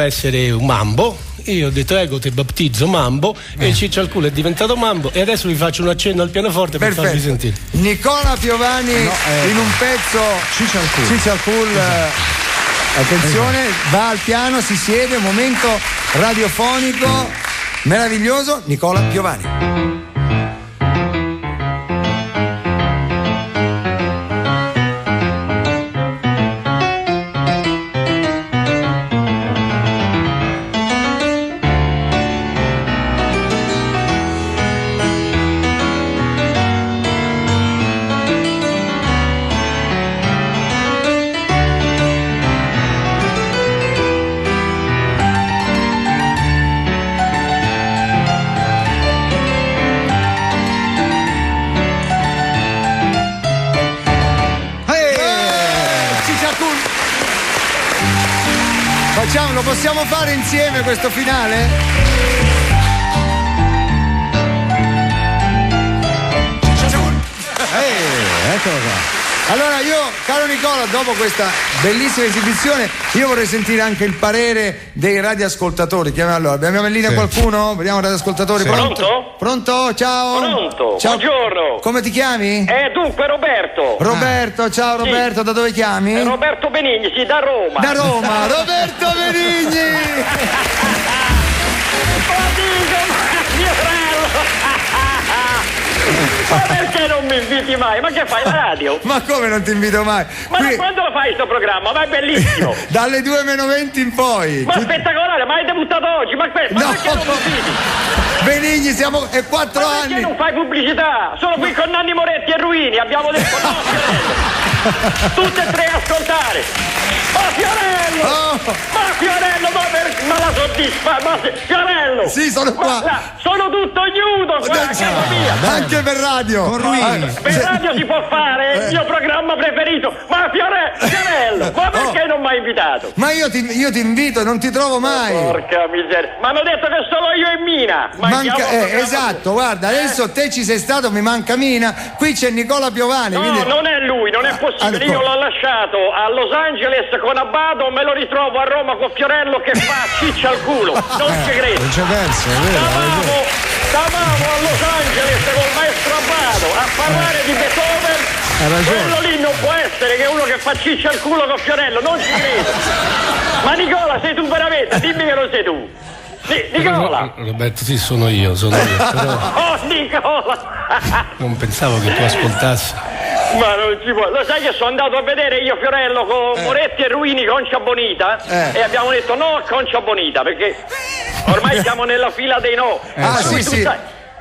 essere un mambo. Io ho detto ego te battizzo mambo e il Ciccialcul è diventato mambo e adesso vi faccio un accenno al pianoforte per farvi sentire. Nicola Piovani in un pezzo Ciccialcul. Attenzione, va al piano, si siede, momento radiofonico meraviglioso. Nicola Piovani. Lo possiamo fare insieme questo finale? Eccolo qua. Allora io, caro Nicola, dopo questa bellissima esibizione, io vorrei sentire anche il parere dei radioascoltatori. Allora, abbiamo in linea qualcuno? Vediamo radioascoltatori. Sì. Pronto? Pronto? Ciao. Pronto. Ciao. Buongiorno. Come ti chiami? Dunque Roberto. Roberto, ciao Roberto, da dove chiami? Roberto Benigni, sì, da Roma. Da Roma, Roberto Benigni. Ma perché non mi inviti mai? Ma che fai, la radio? Ma come non ti invito mai? Ma da quando lo fai sto programma? Ma è bellissimo! Dalle 2:20 in poi! Ma spettacolare, ma hai debuttato oggi? Ma perché non mi inviti? Benigni, siamo 4 anni! Ma perché non fai pubblicità? Sono qui con Nanni Moretti e Ruini, abbiamo detto no, Fiorello! Tutte e tre a ascoltare! Ma Fiorello! Ma Fiorello, ma la soddisfa! Ma Fiorello! Sì, sono qua! Sono tutto nudo qua a casa mia! Anche per radio! Con Ruini! Per radio si può fare il mio programma preferito! Ma Fiorello! Ma perché non mi hai invitato. Ma io ti invito e non ti trovo mai. Porca miseria. Ma hanno detto che solo io e Mina. Esatto, guarda, adesso te ci sei stato, mi manca Mina. Qui c'è Nicola Piovani. No, quindi... non è lui, non è possibile. Io l'ho lasciato a Los Angeles con Abbado, me lo ritrovo a Roma con Fiorello che fa ciccia al culo. Non ci credo. Non c'è verso, è vero. Stavamo a Los Angeles col maestro Abbado a parlare di Beethoven. Quello lì non può essere che è uno che fa ciccia al culo con Fiorello, non ci credo. Ma Nicola, sei tu veramente? Dimmi che lo sei tu. Nicola! Roberto, sì, sono io, però... Oh, Nicola! Non pensavo che tu ascoltassi. Ma non ci può. Lo sai che sono andato a vedere io Fiorello con Moretti e Ruini Concia Bonita e abbiamo detto no a Concia Bonita perché ormai siamo nella fila dei no.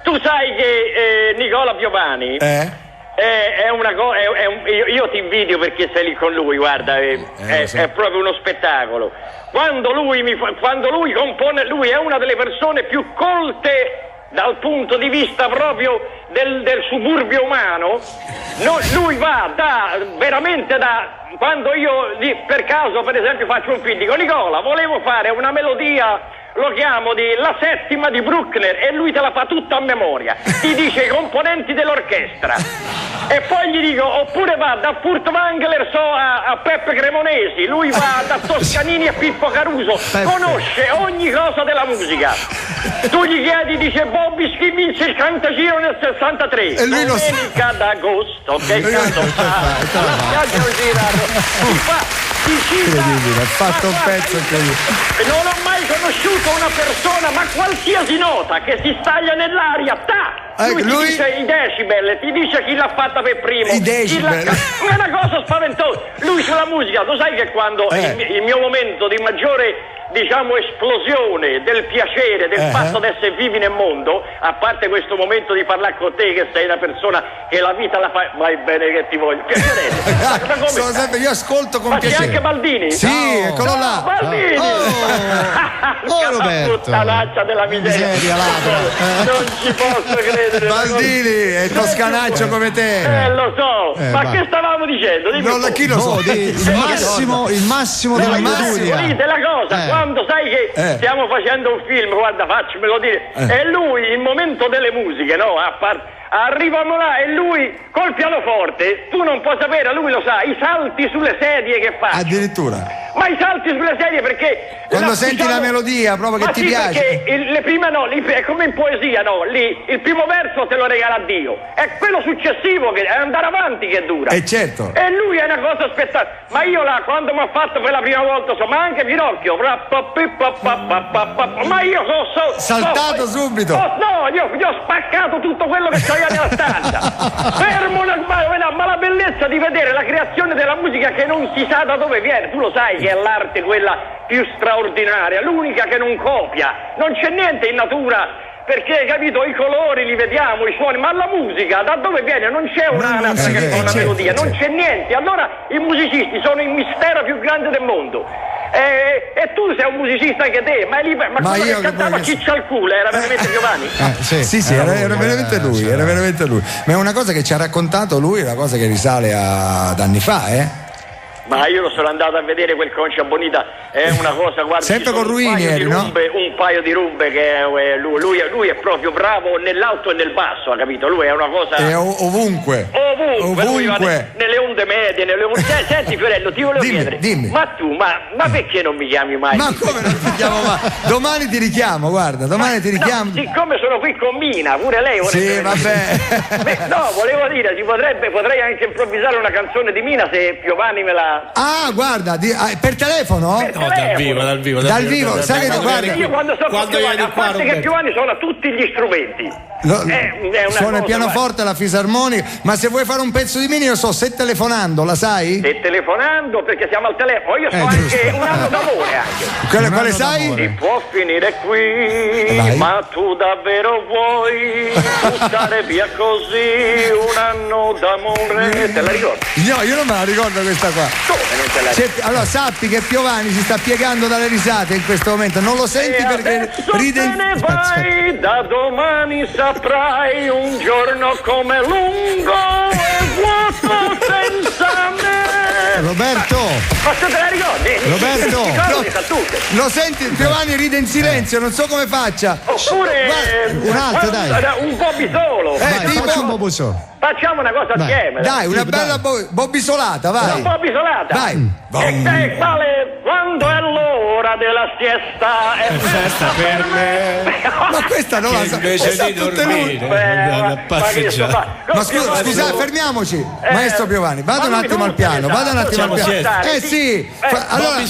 Tu sai che Nicola Piovani è una cosa, io ti invidio perché sei lì con lui, guarda, è proprio uno spettacolo. Quando lui compone, lui è una delle persone più colte dal punto di vista proprio del suburbio umano. Lui va veramente quando io per caso per esempio faccio un film, dico Nicola, volevo fare una melodia, lo chiamo La settima di Bruckner e lui te la fa tutta a memoria, ti dice i componenti dell'orchestra e poi gli dico oppure va da Furtwängler a Peppe Cremonesi, lui va da Toscanini a Pippo Caruso, conosce ogni cosa della musica. Tu gli chiedi, dice Bobby vince il Cantagiro nel 63 e lui domenica d'agosto, che cazzo fa? Incredibile, ha fatto un pezzo incredibile. Non ho mai conosciuto una persona, ma qualsiasi nota che si staglia nell'aria, lui ti dice i decibel, ti dice chi l'ha fatta per primo. I decibel. È una cosa spaventosa. Lui sulla musica, tu sai che quando il mio momento di maggiore esplosione del piacere, del fatto di essere vivi nel mondo, a parte questo momento di parlare con te che sei una persona che la vita la fa, vai bene che ti voglio, piacere. Io ascolto con piacere. Ma c'è anche Baldini? Sì, eccolo là. Baldini! Roberto! Puttanaccia della miseria. Non ci posso credere. Baldini è toscanaccio come te. Lo so. Ma che stavamo dicendo? Chi lo so? Il massimo della melodia. Della cosa. Quando sai che stiamo facendo un film, guarda, faccimelo dire, e lui, il momento delle musiche, no? Arrivano là e lui col pianoforte, tu non puoi sapere, lui lo sa, i salti sulle sedie che fa. Addirittura. Ma i salti sulle sedie perché... Quando senti la melodia proprio che ti piace. Perché le prime è come in poesia, no? Lì il primo verso te lo regala Dio. È quello successivo che è andare avanti che dura. Certo. E lui è una cosa spettacolare. Ma io là, quando mi ha fatto per la prima volta, ma anche Pinocchio, ma io saltato subito. No, io ho spaccato tutto quello che c'era nella stanza. Fermo ma la bellezza di vedere la creazione della musica che non si sa da dove viene. Tu lo sai che è l'arte quella più straordinaria, l'unica che non copia. Non c'è niente in natura. Perché, capito, i colori li vediamo, i suoni, ma la musica da dove viene? Non c'è una melodia, non c'è niente. Allora i musicisti sono il mistero più grande del mondo. E tu sei un musicista anche te, ma quello che cantava Ciccia al culo era veramente Giovanni? Sì, era veramente lui, era veramente lui. Ma è una cosa che ci ha raccontato lui, è una cosa che risale ad anni fa, Ma io lo sono andato a vedere quel Concia Bonita, è una cosa, guarda, sempre con Ruini un paio di rumbe che lui è proprio bravo nell'alto e nel basso, ha capito? Lui è una cosa... È ovunque. Lui va nelle onde medie, Senti Fiorello, ti volevo chiedere, dimmi. Ma tu, ma perché non mi chiami mai? Ma come non ti chiamo mai? Domani ti richiamo, guarda, ti richiamo. Siccome sono qui con Mina, pure lei vorrebbe... Sì, vabbè. No, volevo dire, potrei anche improvvisare una canzone di Mina se Piovani me la... Ah, guarda, per telefono? No, dal vivo. Sai che guarda. Io quando Piovani, a parte che Piovani suona tutti gli strumenti. Suona il pianoforte, la fisarmonica, ma se vuoi fare un pezzo di Mina, io so, se telefonando, la sai? Se telefonando, perché siamo al telefono, io so anche un anno d'amore anche. Quale sai? Si può finire qui, ma tu davvero vuoi buttare via così un anno d'amore? Te la ricordi? No, io non me la ricordo questa qua. Allora sappi che Piovani si sta piegando dalle risate in questo momento, non lo senti perché ride. Te ne vai, da domani saprai un giorno come lungo e vuoto senza me. Roberto! Ma se te la ricordi? Roberto! Lo senti, Piovani ride in silenzio, non so come faccia. Oppure un altro, dai. Un Bobby solo. Faccio un Bobby solo. Facciamo una cosa assieme. Dai, una bella bobbisolata, vai. Una bobbisolata. Vai. E quale quando è l'ora della siesta è festa per me. Ma questa non la so. Invece di dormire, passeggiare. Ma scusate, fermiamoci. Maestro Piovani, vada un attimo al piano, sì. Allora,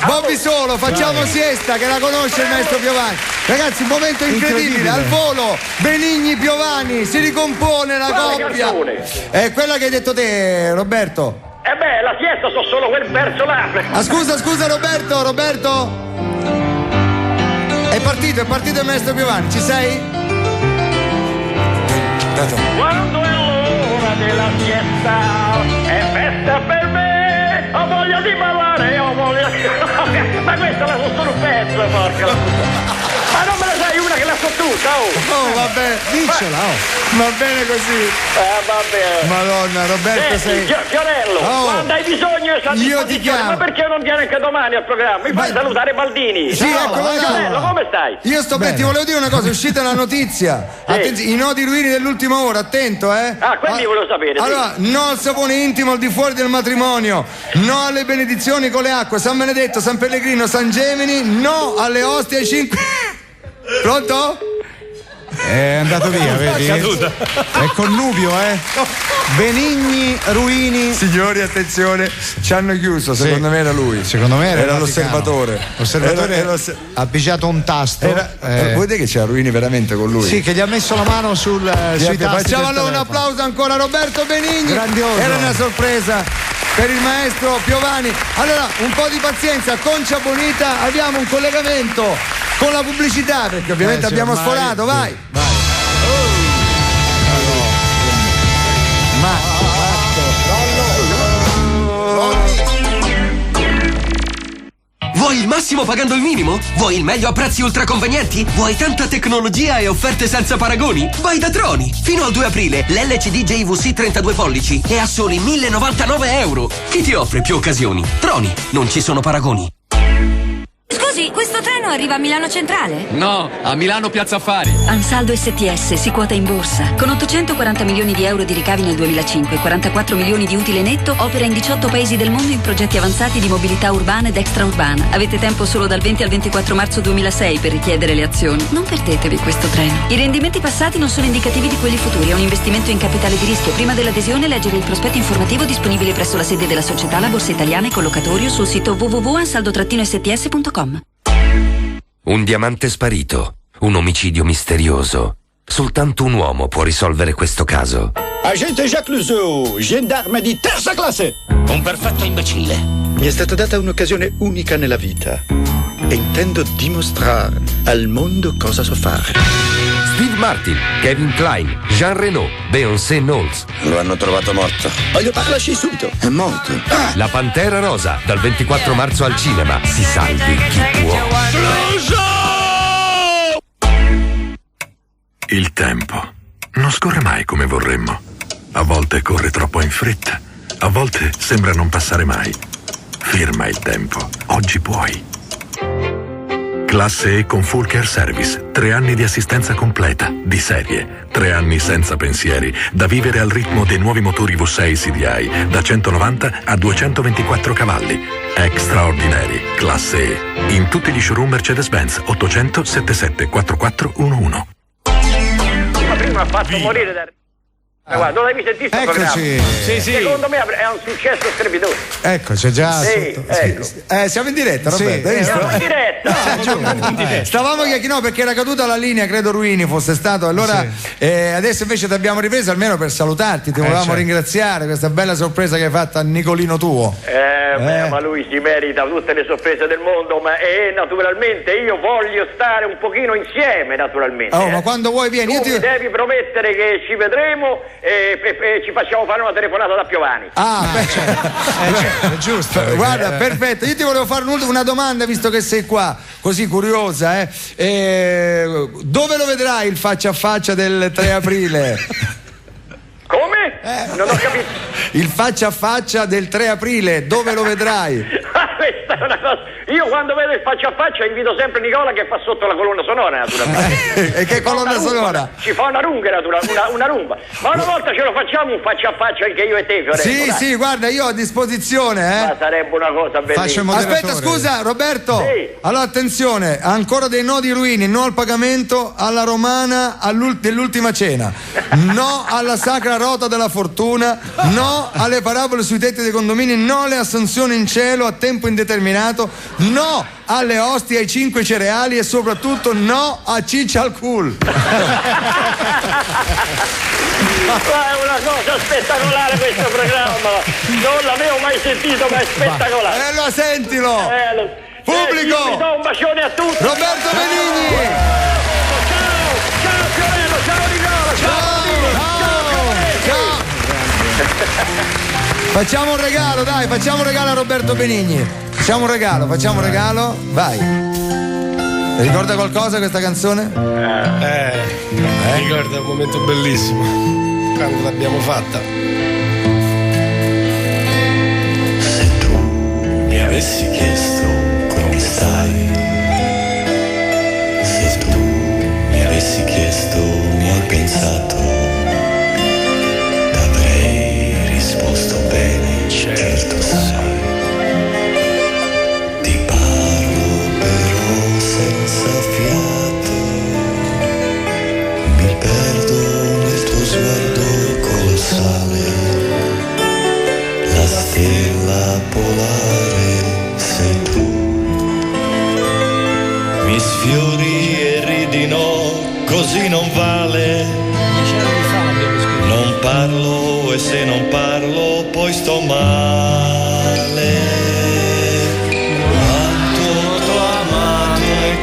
Bobby solo, facciamo siesta, che la conosce il maestro Piovani. Ragazzi, un momento incredibile, al volo, Benigni Piovani, si ricompone la coppia. È quella che hai detto te, Roberto. La siesta so solo quel verso là. Scusa Roberto. È partito il maestro Piovani, ci sei? Quando è l'ora della siesta è festa per me, ho voglia di ballare, ho voglia di... Ma questa la so solo un pezzo, porca la puttana. Ma non me la sai una che la so tutta, oh vabbè, diccela, va bene così. Vabbè. Madonna, Roberto, sei... Fiorello, quando hai bisogno io ti chiamo. Ma perché non viene anche domani al programma? Mi fai salutare Baldini. Sì, eccolo là. Fiorello, come stai? Io sto bene, ti volevo dire una cosa, è uscita la notizia. I nodi ruini dell'ultima ora, attento, quindi volevo sapere. Allora, no al sapone intimo al di fuori del matrimonio, no alle benedizioni con le acque, San Benedetto, San Pellegrino, San Gemini, no alle ostie ai 5. Pronto? È andato via, vedi? È connubio, Benigni, Ruini. Signori, attenzione, ci hanno chiuso, secondo me era lui. Secondo me era l'osservatore. Ha pigiato un tasto. Vuoi dire che c'era Ruini veramente con lui? Sì, che gli ha messo la mano sui tasti. Facciamo allora un applauso ancora a Roberto Benigni. Grandioso. Era una sorpresa per il maestro Piovani. Allora, un po' di pazienza, Concia Bonita, abbiamo un collegamento con la pubblicità, perché ovviamente abbiamo sforato, vai. Vuoi il massimo pagando il minimo? Vuoi il meglio a prezzi ultra convenienti? Vuoi tanta tecnologia e offerte senza paragoni? Vai da Troni! Fino al 2 aprile l'LCD JVC 32 pollici è a soli 1.099 euro. Chi ti offre più occasioni? Troni, non ci sono paragoni. Scusi, questo treno arriva a Milano Centrale? No, a Milano Piazza Affari. Ansaldo STS si quota in borsa. Con 840 milioni di euro di ricavi nel 2005 e 44 milioni di utile netto, opera in 18 paesi del mondo in progetti avanzati di mobilità urbana ed extraurbana. Avete tempo solo dal 20 al 24 marzo 2006 per richiedere le azioni. Non perdetevi questo treno. I rendimenti passati non sono indicativi di quelli futuri. È un investimento in capitale di rischio. Prima dell'adesione leggere il prospetto informativo disponibile presso la sede della società, la Borsa Italiana e collocatorio sul sito www.ansaldo-sts.com. Un diamante sparito, un omicidio misterioso. Soltanto un uomo può risolvere questo caso. Agente Jacques Luseau, gendarme di terza classe. Un perfetto imbecille. Mi è stata data un'occasione unica nella vita e intendo dimostrare al mondo cosa so fare. Steve Martin, Kevin Kline, Jean Reno, Beyoncé Knowles. Lo hanno trovato morto. Voglio parlarci subito. È morto. La Pantera Rosa, dal 24 marzo al cinema. Si salvi chi può. Il tempo non scorre mai come vorremmo. A volte corre troppo in fretta. A volte sembra non passare mai. Ferma il tempo. Oggi puoi. Classe E con Full Care Service. 3 anni di assistenza completa, di serie. 3 anni senza pensieri, da vivere al ritmo dei nuovi motori V6 CDI, da 190 a 224 cavalli. Extraordinari. Classe E. In tutti gli showroom Mercedes-Benz. 800 77 4411. Prima ha fatto morire da... Guarda, non l'hai sentito questo programma? Sì. Secondo me è un successo strepitoso. Ecco, c'è già. Ecco. Siamo in diretta, Roberto. Siamo in diretta. Stavamo perché era caduta la linea, credo Ruini fosse stato. Allora adesso invece ti abbiamo ripreso almeno per salutarti. Ti volevamo ringraziare questa bella sorpresa che hai fatto a Nicolino tuo. Ma lui si merita tutte le sorprese del mondo, ma naturalmente io voglio stare un pochino insieme, naturalmente. Ma quando vuoi vieni. Tu mi devi promettere che ci vedremo e ci facciamo fare una telefonata da Piovani. Certo, è giusto. Guarda, perfetto. Io ti volevo fare una domanda, visto che sei qua, così curiosa. Dove lo vedrai il faccia a faccia del 3 aprile? Come? Non ho capito. il faccia a faccia del 3 aprile, dove lo vedrai? Questa è una cosa. Io quando vedo il faccia a faccia invito sempre Nicola che fa sotto la colonna sonora, naturalmente. E che colonna sonora? Ci fa una runga, una rumba. Ma una volta ce lo facciamo un faccia a faccia anche io e te, Fiorello. Sì, guarda, io ho a disposizione, Ma sarebbe una cosa bellissima. Aspetta, scusa, Roberto. Sì. Allora, attenzione, ancora dei no di Ruini, no al pagamento alla romana dell'ultima cena, no alla sacra rota della fortuna, no alle parabole sui tetti dei condomini, no alle assunzioni in cielo a tempo indeterminato, no alle ostie, ai 5 cereali e soprattutto no a ciccia al cul. È una cosa spettacolare questo programma, non l'avevo mai sentito, ma è spettacolare. Allora sentilo! Pubblico! Io vi do un bacione a tutti. Roberto Benigni! Ciao Fiorello, ciao Nicola, ciao! Facciamo un regalo, dai, facciamo un regalo a Roberto Benigni. Facciamo un regalo, vai. Ricorda qualcosa questa canzone? Ricorda un momento bellissimo quando l'abbiamo fatta. Se tu mi avessi chiesto come stai, se tu mi avessi chiesto mi hai pensato, t'avrei risposto bene, certo sai. Senza fiato mi perdo nel tuo sguardo colossale, la stella polare sei tu, mi sfiori e ridi no, così non vale, non parlo e se non parlo poi sto male.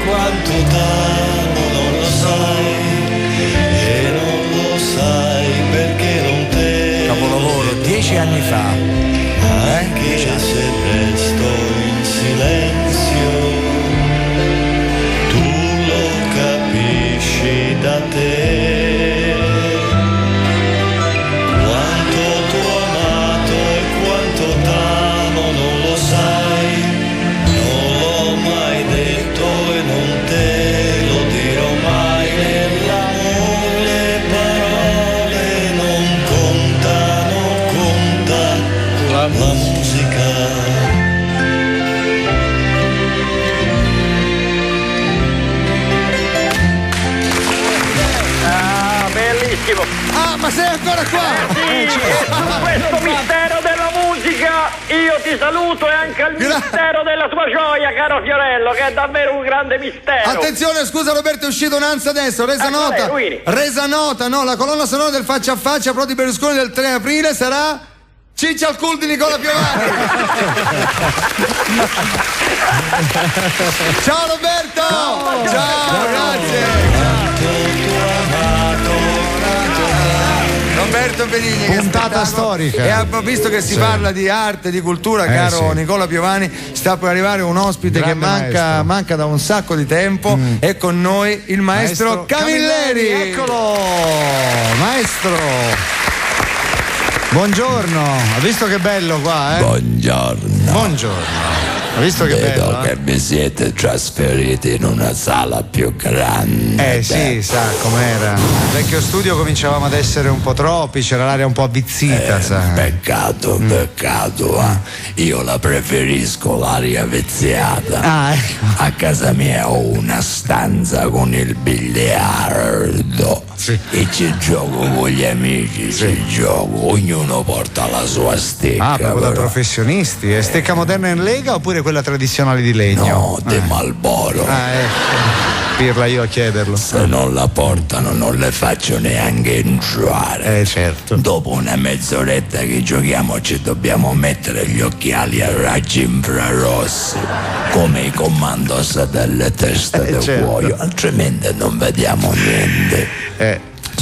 Quanto t'amo non lo sai, e non lo sai perché non te. Capolavoro, 10 anni fa. Anche se resto in silenzio, tu lo capisci da te. Quanto t'ho amato e quanto t'amo non lo sai, non l'ho mai detto e non te lo dirò mai. Nell'amore le parole non contano, conta la musica. Bellissimo. Ma sei ancora qua? Sì, questo mistero della musica, io ti saluto, e anche il mistero della tua gioia, caro Fiorello, che è davvero un grande mistero. Attenzione, scusa Roberto, è uscito un'ansia adesso, resa nota, no, la colonna sonora del faccia a faccia Prodi Berlusconi del 3 aprile sarà Ciccia al cul di Nicola Piovani. Ciao Roberto! Ciao, grazie! Roberto Benigni, puntata storica, e visto che si parla di arte, di cultura, caro Nicola Piovani, sta per arrivare un ospite grande che manca da un sacco di tempo. È con noi il maestro Camilleri. Eccolo, maestro. Buongiorno, ha visto che bello qua, Buongiorno. Ha visto che vedo bello? Che vi siete trasferiti in una sala più grande. Sì, sa com'era. Nel vecchio studio cominciavamo ad essere un po' troppi, c'era l'aria un po' avvizzita, sa. Peccato. Io la preferisco l'aria viziata. Ecco. A casa mia ho una stanza con il biliardo. E ci gioco con gli amici, ognuno porta la sua stecca. Proprio da professionisti. Stecca moderna in lega oppure quella tradizionale di legno? No, di Marlboro. Ecco. Pirla io a chiederlo. Se non la portano non le faccio neanche entrare. Certo. Dopo una mezz'oretta che giochiamo ci dobbiamo mettere gli occhiali a raggi infrarossi, come i commandos delle teste del cuoio, altrimenti non vediamo niente.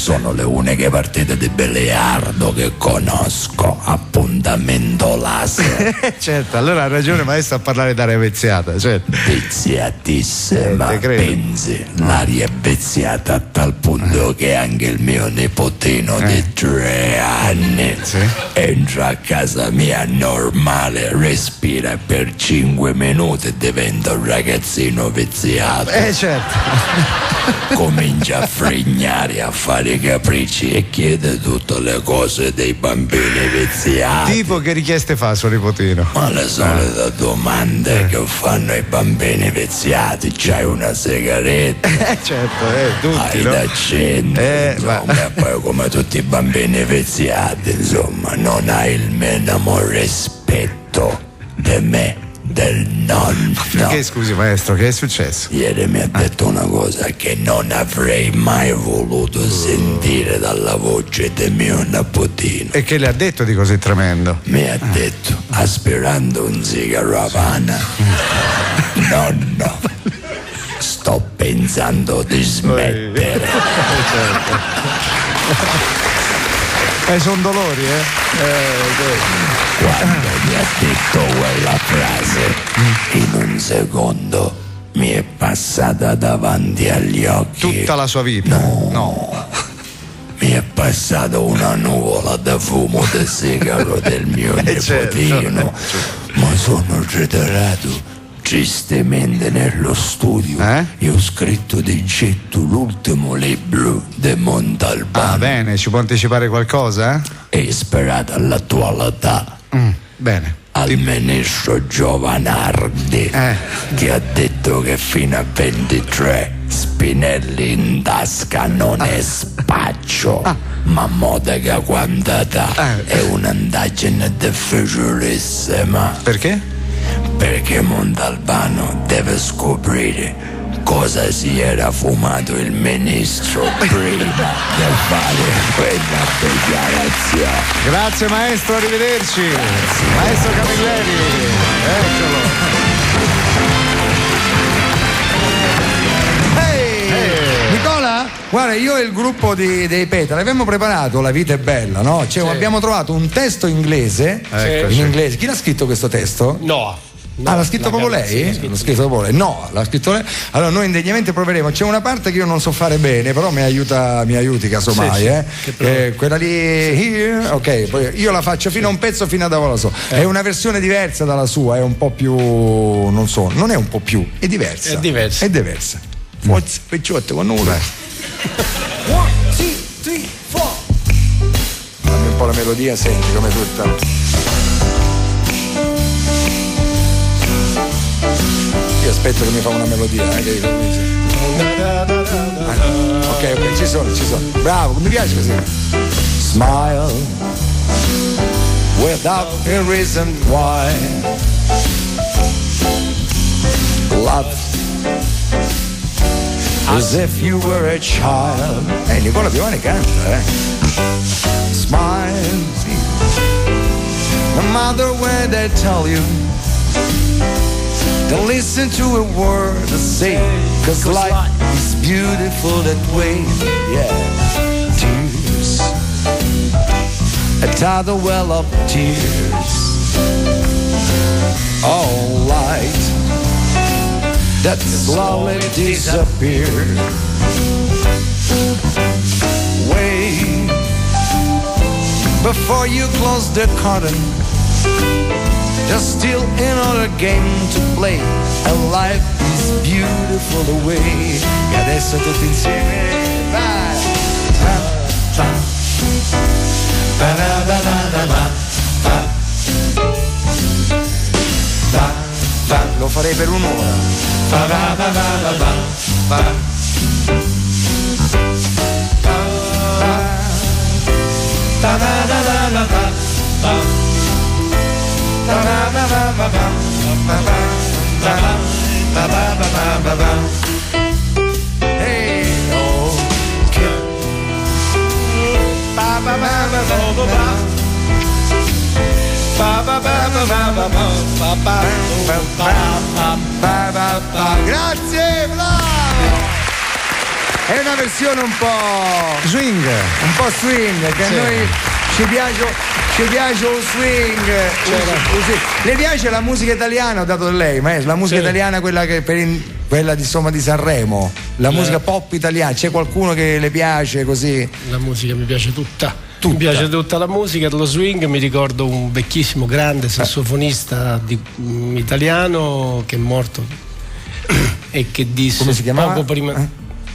Sono le uniche partite di biliardo che conosco. Appuntamento laser. Certo, allora ha ragione maestro a parlare d'aria viziata, certo. Viziatissima, pensi, l'aria è viziata a tal punto che anche il mio nipotino di 3 anni entra a casa mia normale, respira per 5 minuti e diventa un ragazzino viziato. Certo. Comincia a frignare, a fare i capricci e chiede tutte le cose dei bambini viziati. Tipo che richieste fa suo nipotino? Ma le solite domande che fanno i bambini viziati. C'hai una sigaretta? Certo, tutti, hai da accendere, insomma, e poi come tutti i bambini viziati, insomma, non hai il minimo rispetto di me, del nonno. Perché, scusi maestro, che è successo? Ieri mi ha detto una cosa che non avrei mai voluto sentire dalla voce del mio nipotino. E che le ha detto di così tremendo? Mi ha detto, aspirando un sigaro Havana: nonno, sto pensando di smettere. Sono dolori, Quando mi ha detto quella frase, in un secondo mi è passata davanti agli occhi. Tutta la sua vita? No. Mi è passata una nuvola da fumo del sigaro del mio nipotino. Ma sono ritirato tristemente nello studio e ho scritto di getto l'ultimo libro di Montalbano. Bene, ci può anticipare qualcosa? È ispirato all'attualità. Bene. Al ministro Giovanardi, che ha detto che fino a 23 Spinelli in tasca non è spaccio, ma modega quantità. È un'indagine difficilissima. Perché? Perché Montalbano deve scoprire cosa si era fumato il ministro prima di fare quella dichiarazione. Grazie maestro, arrivederci. Maestro Camilleri, eccolo. Nicola, guarda, io e il gruppo dei Petali abbiamo preparato La vita è bella, no? Cioè, abbiamo trovato un testo inglese, in inglese. Chi l'ha scritto questo testo? No. L'ha scritto proprio lei? L'ha scritto proprio lei? No, l'ha scritto lei. Allora noi indegnamente proveremo. C'è una parte che io non so fare bene, però mi aiuti casomai, quella lì, here, ok, poi io la faccio fino a un pezzo, fino a dove la so. È una versione diversa dalla sua, è un po' più, non so, non è un po' più, è diversa. È diversa. Forse picciotto con nulla. 1, 2, 3, 4. Dammi un po' la melodia, senti come tutta. Io aspetto che mi fa una melodia, che ok, ci sono. Bravo, mi piace così. Smile without a reason why. Love as if you were a child. Nicola Piovani canta, Smile, no matter where they tell you. Don't listen to a word they say, 'cause life is beautiful that way. Yeah, tears, a tidal well of tears, all light that slowly disappears. Wait before you close the curtain. There's still another game to play, and life is beautiful the way. E adesso tutti insieme, vai! Lo farei per un'ora. Grazie, bravo! è una versione un po' swing, che sì. A noi ci piace un swing. Le piace la musica italiana, ho dato lei, maestro, la musica italiana, quella che quella di Sanremo, la musica pop italiana, c'è qualcuno che le piace così? La musica mi piace tutta. Mi piace tutta la musica, lo swing. Mi ricordo un vecchissimo grande sassofonista italiano che è morto e che disse, come si chiamava? Poco prima,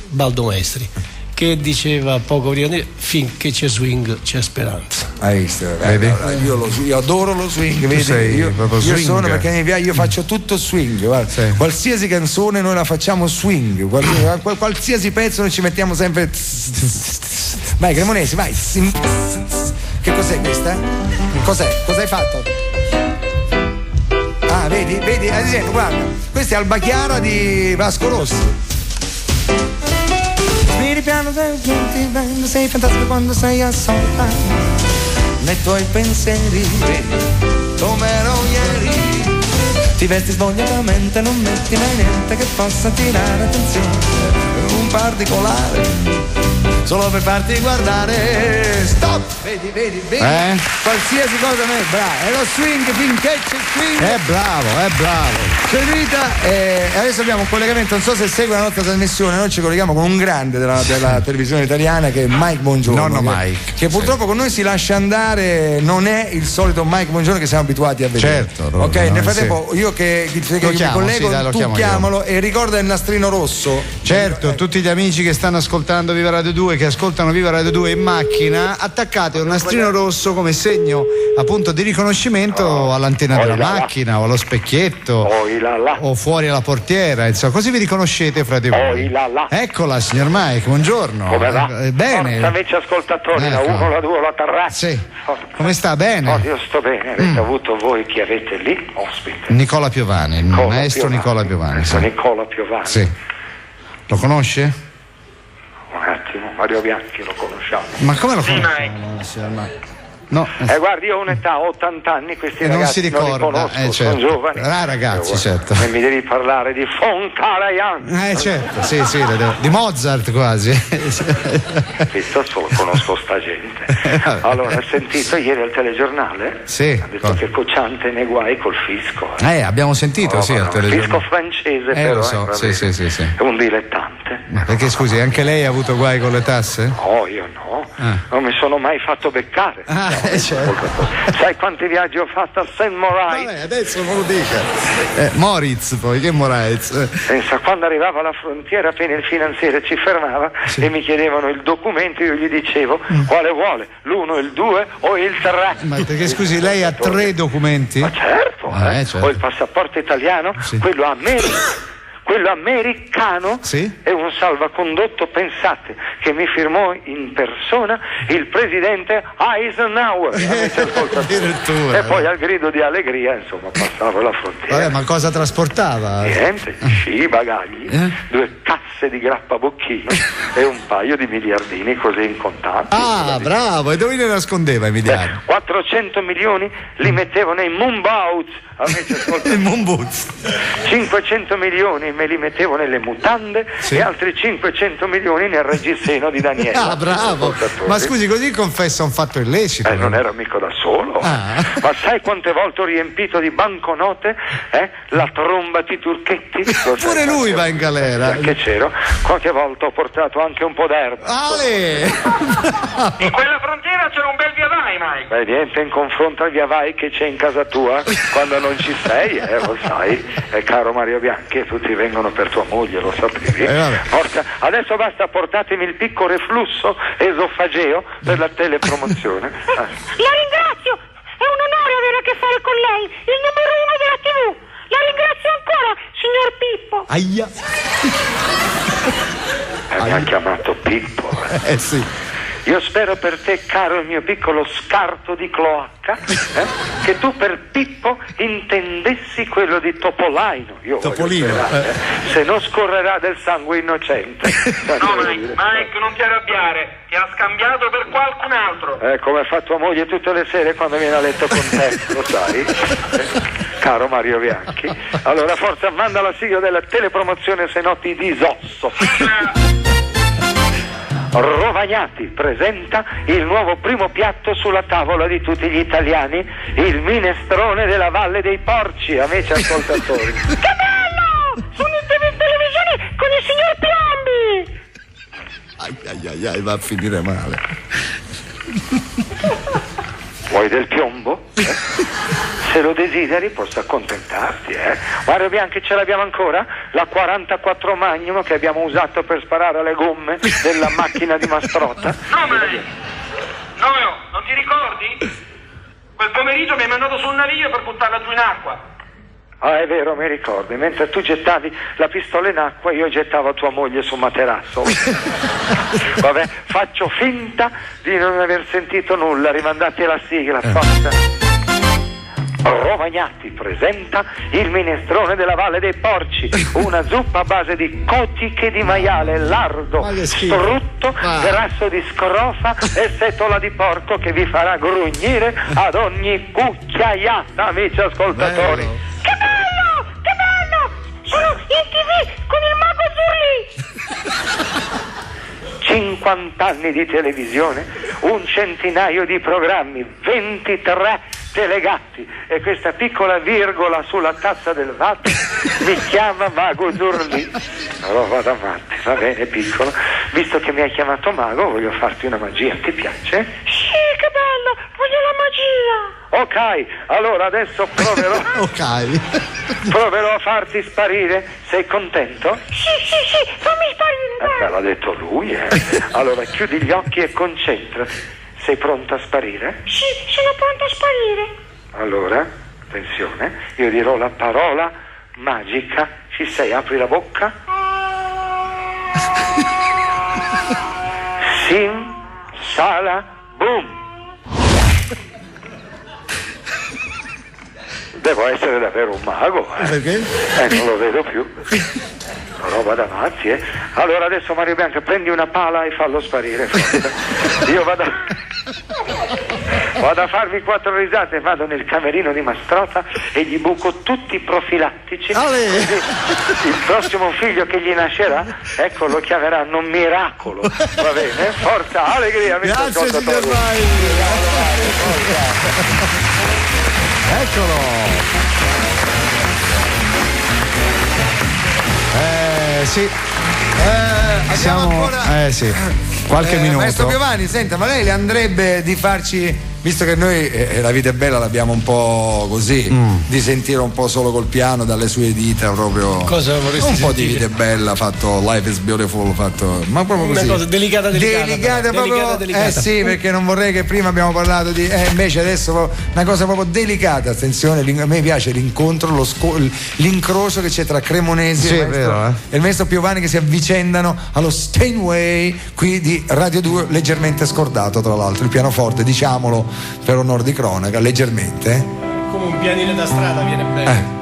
Baldo Maestri, che diceva poco prima di finché c'è swing c'è speranza. Hai visto? Io adoro lo swing, vedi? Io sono, perché mi piace, io faccio tutto swing, guarda. Sì. Qualsiasi canzone noi la facciamo swing, qualsiasi pezzo noi ci mettiamo sempre. Vai Cremonesi, vai. Che cos'è questa? Cos'è? Cosa hai fatto? Ah, vedi, ad esempio, guarda, questa è Alba Chiara di Vasco Rossi. Spiri piano, sei fantastico quando sei a sola, nei tuoi pensieri, come ero ieri. Ti vesti svogliatamente, non metti mai niente che possa attirare attenzione, un particolare, solo per farti guardare. Stop! Vedi? Qualsiasi cosa non è bravo. È lo swing finché c'è swing. È bravo. C'è Rita, adesso abbiamo un collegamento, non so se segue la nostra trasmissione, noi ci colleghiamo con un grande della televisione italiana che è Mike Bongiorno. Nonno Mike. Che purtroppo con noi si lascia andare, non è il solito Mike Bongiorno che siamo abituati a vedere. Certo. Ok, nel frattempo io che mi collego, tu chiamalo e ricorda il nastrino rosso. Certo, tutti gli amici che stanno ascoltando Viva Radio 2, che ascoltano Viva Radio 2 in macchina, attaccate un nastrino rosso come segno appunto di riconoscimento all'antenna della macchina o allo specchietto o fuori alla portiera, insomma, così vi riconoscete fra di voi. Eccola, signor Mike, buongiorno. Come va? Bene. Amici ascoltatori, la 1, la 2, la terrazza. Sì. Come sta? Bene? Io sto bene, avete avuto voi chi avete lì ospite? Nicola Piovani, il maestro Nicola Piovani. Sì. Nicola Piovani. Sì. Lo conosce? Un attimo, Mario Bianchi lo conosciamo. Ma come lo conosce? No. Guardi, io ho un'età, 80 anni, questi ragazzi non si ricorda, non li conosco, certo. sono giovani. Ragazzi, certo. E mi devi parlare di von Karajan. Certo, sì, di Mozart quasi. Visto, solo conosco sta gente. Allora, hai sentito ieri al telegiornale? Sì. Ha detto che Cocciante nei guai col fisco. abbiamo sentito, sì, al telegiornale. Fisco francese, però. Lo so, sì. È un dilettante. Ma perché, scusi, anche lei ha avuto guai con le tasse? No, io no. Non mi sono mai fatto beccare. Certo. Sai quanti viaggi ho fatto a St. Moritz? Adesso non lo dica. Moritz, poi che Moritz? Pensa, quando arrivavo alla frontiera, appena il finanziere ci fermava e mi chiedevano il documento, io gli dicevo quale vuole, l'1, il 2 o il 3. Ma perché, scusi, lei ha 3 documenti? Ma certo, certo. Ho il passaporto italiano, quello americano è un salvacondotto, pensate, che mi firmò in persona il presidente Eisenhower. E poi al grido di allegria, insomma, passavo la frontiera. Ma cosa trasportava? Niente, sci, bagagli, 2 casse di grappabocchino e un paio di miliardini così in contanti. Bravo, e dove li nascondeva i miliardi? 400 milioni li mettevo nei Moonboats. 500 milioni me li mettevo nelle mutande e altri 500 milioni nel reggiseno di Daniele. Bravo! Ma scusi, così confessa un fatto illecito. Non ero mica da solo. Ma sai quante volte ho riempito di banconote la tromba di Turchetti? Pure lui va in galera. Perché c'ero? Qualche volta ho portato anche un po' d'erba. In quella frontiera c'era un bel via vai, Mike. Niente in confronto al via vai che c'è in casa tua quando non ci sei, lo sai, caro Mario Bianchi, tutti vengono per tua moglie, lo sapevi. Adesso basta, portatemi il picco reflusso esofageo per la telepromozione. La ringrazio, è un onore avere a che fare con lei, il numero 1 della TV. La ringrazio ancora, signor Pippo. Mi ha chiamato Pippo. Sì. Io spero per te, caro il mio piccolo scarto di cloacca, che tu per Pippo intendessi quello di Topolino. Topolino. Se no scorrerà del sangue innocente. No, Mike, non ti arrabbiare, ti ha scambiato per qualcun altro. Come fa tua moglie tutte le sere quando viene a letto con te, lo sai? Caro Mario Bianchi. Allora forza, manda la sigla della telepromozione, se no ti disosso. Rovagnati presenta il nuovo primo piatto sulla tavola di tutti gli italiani, il minestrone della Valle dei Porci, amici ascoltatori. Che bello! Sono in televisione con il signor Piombi! Ai, va a finire male. Vuoi del piombo? Se lo desideri posso accontentarti, Guarda Bianchi, ce l'abbiamo ancora? La 44 Magnum che abbiamo usato per sparare alle gomme della macchina di Mastrota. No, non ti ricordi? Quel pomeriggio mi hai mandato su un naviglio per buttarla giù in acqua. Ah, è vero, mi ricordi. Mentre tu gettavi la pistola in acqua, io gettavo tua moglie su un materasso. Vabbè, faccio finta di non aver sentito nulla. Rimandati la sigla, forza. Rovagnati presenta il minestrone della Valle dei Porci, una zuppa a base di cotiche di maiale, lardo, strutto, grasso di scrofa e setola di porco che vi farà grugnire ad ogni cucchiaiata, amici ascoltatori. Bello. Che bello! Che bello! Sono in TV con il mago Zurli! 50 anni di televisione, un centinaio di programmi, 23 delegati e questa piccola virgola sulla tazza del latte mi chiama Mago Zurli. Allora vado avanti, va bene piccolo, visto che mi hai chiamato Mago voglio farti una magia, ti piace? Sì, che bello, voglio la magia! Ok, allora adesso proverò proverò a farti sparire, sei contento? Sì, fammi sparire! L'ha detto lui, Allora chiudi gli occhi e concentrati. Sei pronto a sparire? Sì, sono pronto a sparire. Allora, attenzione, io dirò la parola magica. Ci sei? Apri la bocca. Sim, sala, boom. Devo essere davvero un mago, Perché? Non lo vedo più. Roba da mazzi, Allora adesso Mario Bianca prendi una pala e fallo sparire. Io vado a farmi 4 risate, vado nel camerino di Mastrota e gli buco tutti i profilattici. Così il prossimo figlio che gli nascerà, ecco, lo chiameranno Miracolo. Va bene? Forza, allegria, grazie signor Vai. Eccolo. Sì. Abbiamo ancora... sì. Qualche minuto. Maestro Piovani, senta, ma lei le andrebbe di farci, visto che noi La vita è bella l'abbiamo un po' così, di sentire un po' solo col piano dalle sue dita proprio. Cosa vorresti un po' sentire? di vita è bella, fatto Life is Beautiful, fatto, ma proprio così. Una cosa delicata proprio. delicata. Sì, perché non vorrei che prima abbiamo parlato di invece adesso una cosa proprio delicata. Attenzione, a me piace l'incontro, l'incrocio che c'è tra Cremonesi e il maestro Piovani che si avvicendano allo Steinway qui di Radio 2, leggermente scordato tra l'altro il pianoforte, diciamolo per onor di cronaca, leggermente. Come un pianino da strada viene bene.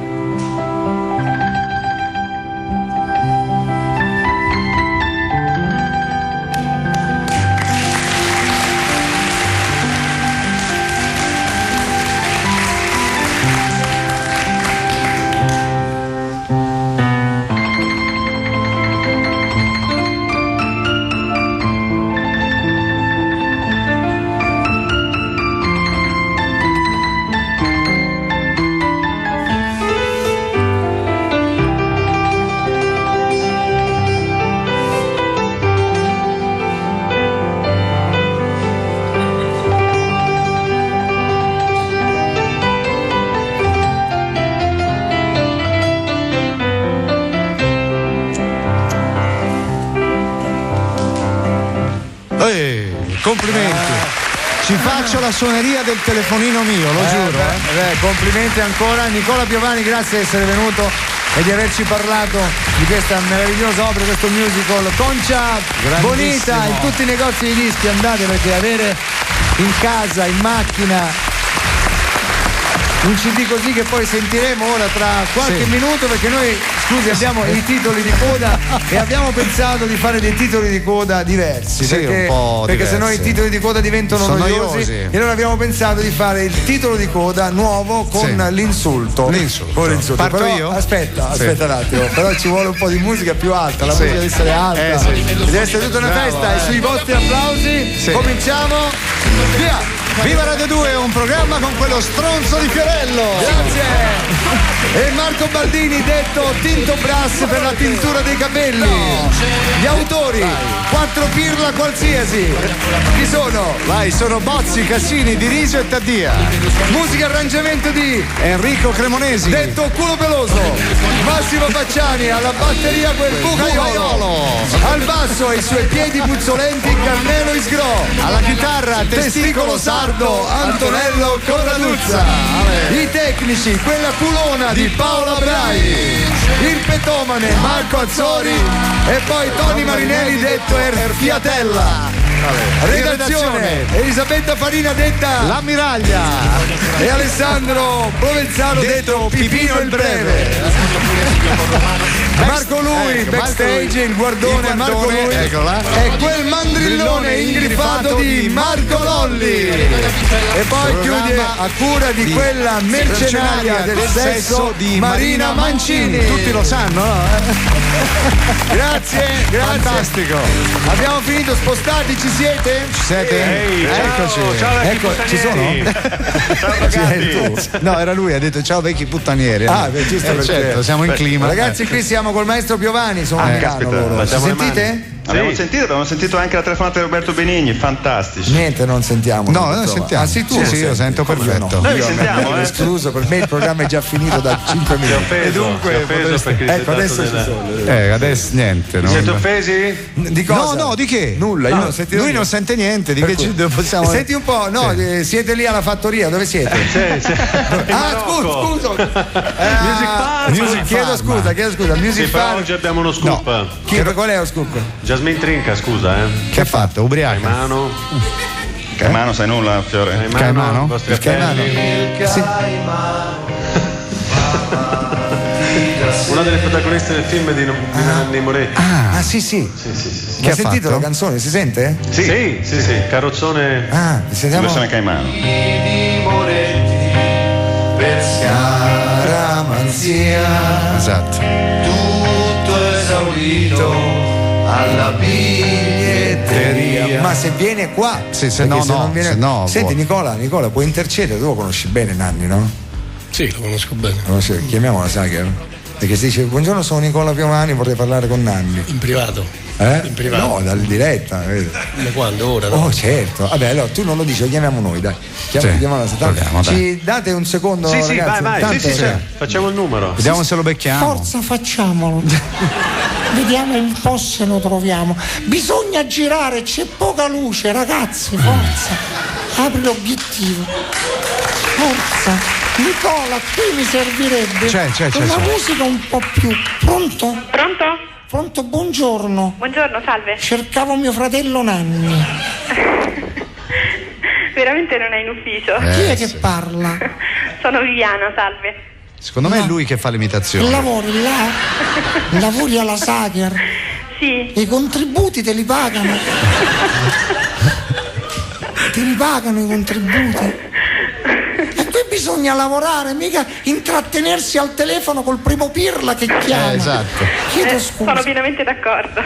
Complimenti. Ci faccio la suoneria del telefonino mio, lo giuro. Complimenti ancora. Nicola Piovani, grazie di essere venuto e di averci parlato di questa meravigliosa opera, questo musical Concha Bonita, in tutti i negozi di dischi andate, perché avere in casa, in macchina un CD così che poi sentiremo ora tra qualche minuto, perché noi Scusi, abbiamo i titoli di coda e abbiamo pensato di fare dei titoli di coda diversi. Sì, perché, un po' perché se no diversi. i titoli di coda diventano noiosi. E allora abbiamo pensato di fare il titolo di coda nuovo con l'insulto. Con l'insulto. Parto però, io? Aspetta un attimo, però ci vuole un po' di musica più alta, la musica deve essere alta. Deve essere tutta una festa e sui vostri applausi cominciamo. Via! Viva Radio 2, un programma con quello stronzo di Fiorello. Grazie. E Marco Baldini, detto Tinto Brass per la tintura dei capelli. Gli autori, 4 pirla qualsiasi. Chi sono? Sono Bozzi, Cassini, Dirisio e Taddia. Musica e arrangiamento di Enrico Cremonesi, detto Culo Peloso. Massimo Facciani, alla batteria quel bucaiolo. Al basso e i suoi piedi puzzolenti Carmelo Isgrò. Alla chitarra Testicolo sardo Antonello Corraduzza. I tecnici, quella culona di Paola Brai. Il petomane Marco Azzori. E poi Tony Marinelli, detto Fiatella. Redazione Elisabetta Farina, detta l'ammiraglia, e Alessandro Provenzano, detto Pipino il Breve. Marco Lui, backstage, il guardone Marco Lui, e quel mandrillone ingriffato di Marco Lolli. E poi chiude a cura di quella mercenaria del sesso di Marina Mancini. Tutti lo sanno, no? Grazie. Fantastico. Abbiamo finito, spostati, ci siete? Ci siete? Eccoci. Ciao, ecco, ci sono? Ciao ragazzi. No, era lui, ha detto ciao vecchi puttanieri. Giusto perché certo, siamo in clima. Ragazzi, qui siamo col maestro Piovani, sono a Milano loro. Ci sentite? Abbiamo sentito anche la telefonata di Roberto Benigni, fantastici. Niente, non sentiamo. No, noi sentiamo. Ah, sì, tu? Sì, io sento perfetto. Noi vi sentiamo, escluso, per me il programma è già finito da 5 minuti. E dunque, ecco, adesso ci sono. Adesso niente. Vi siete offesi? Di cosa? No, di che? Nulla, io non sentito. Lui non sente niente, di che ci possiamo. Senti un po', no, siete lì alla fattoria, dove siete? Scusa. Chiedo scusa. Music però oggi abbiamo uno scoop. Qual è lo scoop? Jasmine Trinca, scusa, Che ha fatto? Ubriaca? Caimano, sai nulla, Fiore? Caimano? I vostri appelli. Sì. Una delle protagoniste del film di Nanni Moretti. Sì. Che ha ha sentito fatto? la canzone? Si sente? Sì. Carrozzone. Sentiamo. Versione Caimano. Per scaramanzia, Esatto. tutto esaurito alla biglietteria. Ma se viene qua, se non viene. Senti, vuoi. Nicola, puoi intercedere? Tu lo conosci bene, Nanni, no? Sì, lo conosco bene. Chiamiamola Sacher. Perché si dice: buongiorno, sono Nicola Piovani, vorrei parlare con Nanni. In privato? In privato? No, dal diretta. Ma quando? Ora? No? Oh, certo. Vabbè, allora tu non lo dici, lo chiamiamo noi, dai. Chiamiamola. Ci date un secondo? Sì, ragazzi? vai. Sì. Facciamo il numero. Vediamo se lo becchiamo. Forza, facciamolo. Vediamo un po' se lo troviamo. Bisogna girare, c'è poca luce, ragazzi, forza. Apri l'obiettivo. Forza. Nicola, qui mi servirebbe c'è. una musica un po' più. Pronto? Pronto, buongiorno. Buongiorno, salve. Cercavo mio fratello Nanni. Veramente non è in ufficio. Chi è che parla? Sono Viviana, salve. Secondo me è lui che fa l'imitazione. Lavori là? Lavori alla Sacher? Sì. I contributi te li pagano? Te li pagano i contributi? E qui bisogna lavorare, mica intrattenersi al telefono col primo pirla che chiama. Esatto. Chiedo scusa. Sono pienamente d'accordo.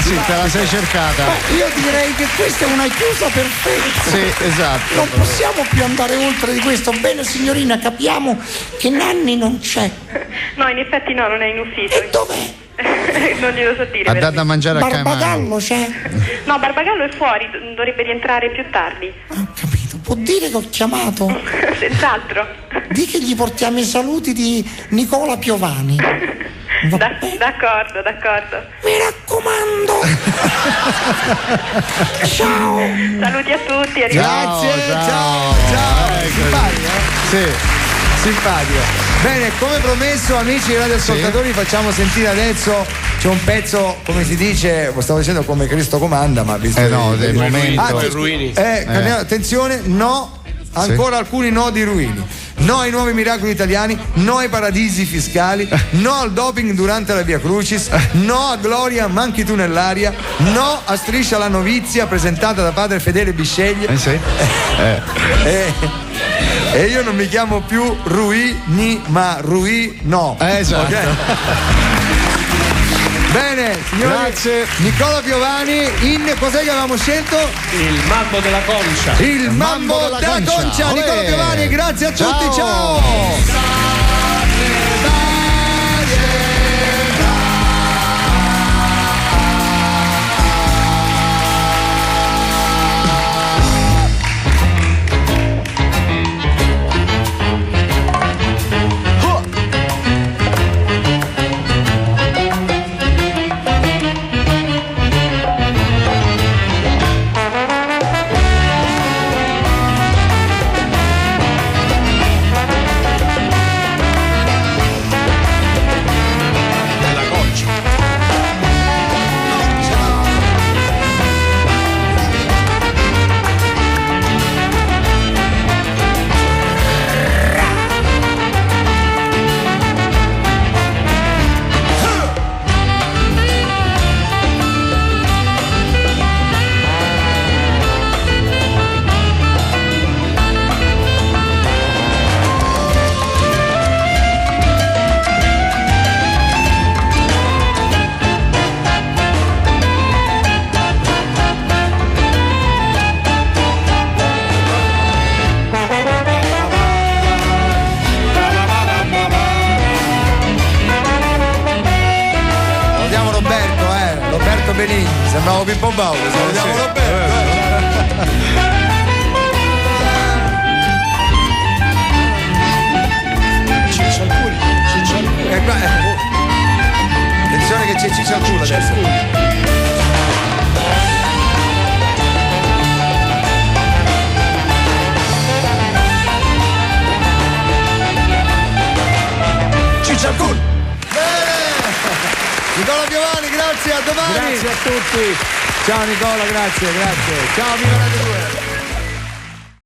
Sì, te la sei cercata. Io direi che questa è una chiusa perfetta. Sì, esatto. Non possiamo più andare oltre di questo. Bene, signorina, capiamo che Nanni non c'è. No, in effetti no, non è in ufficio. E dov'è? Non glielo so dire. Ha dato da mangiare a Caimano. Barbagallo c'è? No, Barbagallo è fuori, dovrebbe rientrare più tardi. Ho capito. Può dire che ho chiamato? Senz'altro. Di che gli portiamo i saluti di Nicola Piovani. D'accordo. Mi raccomando. Ciao. Saluti a tutti, Grazie, ciao. Simpatico. Bene, come promesso, amici radioascoltatori, facciamo sentire adesso. C'è un pezzo, come si dice, stavo dicendo come Cristo comanda, ma visto del momento. Ruini. Attenzione, no, ancora alcuni no di Ruini. no ai nuovi miracoli italiani, no ai paradisi fiscali, no al doping durante la Via Crucis, no a Gloria manchi tu nell'aria, no a Striscia la novizia presentata da padre Fedele Bisceglie. E io non mi chiamo più Ruini, ma Ruino. Esatto. Okay? Bene, signori. Grazie. Nicola Piovani in cos'è che avevamo scelto? Il mambo della concia. Il mambo della concia. Nicola Piovani, grazie a tutti, ciao. Benigni, sembravo Pippo Baudo, salutiamo Roberto. Ciccia al culo, ciccia al culo. Attenzione che c'è ciccia al culo adesso. Ciccia al culo. Nicola Piovani, grazie, a domani. Grazie a tutti. Ciao Nicola, grazie. Ciao, viva Radio 2.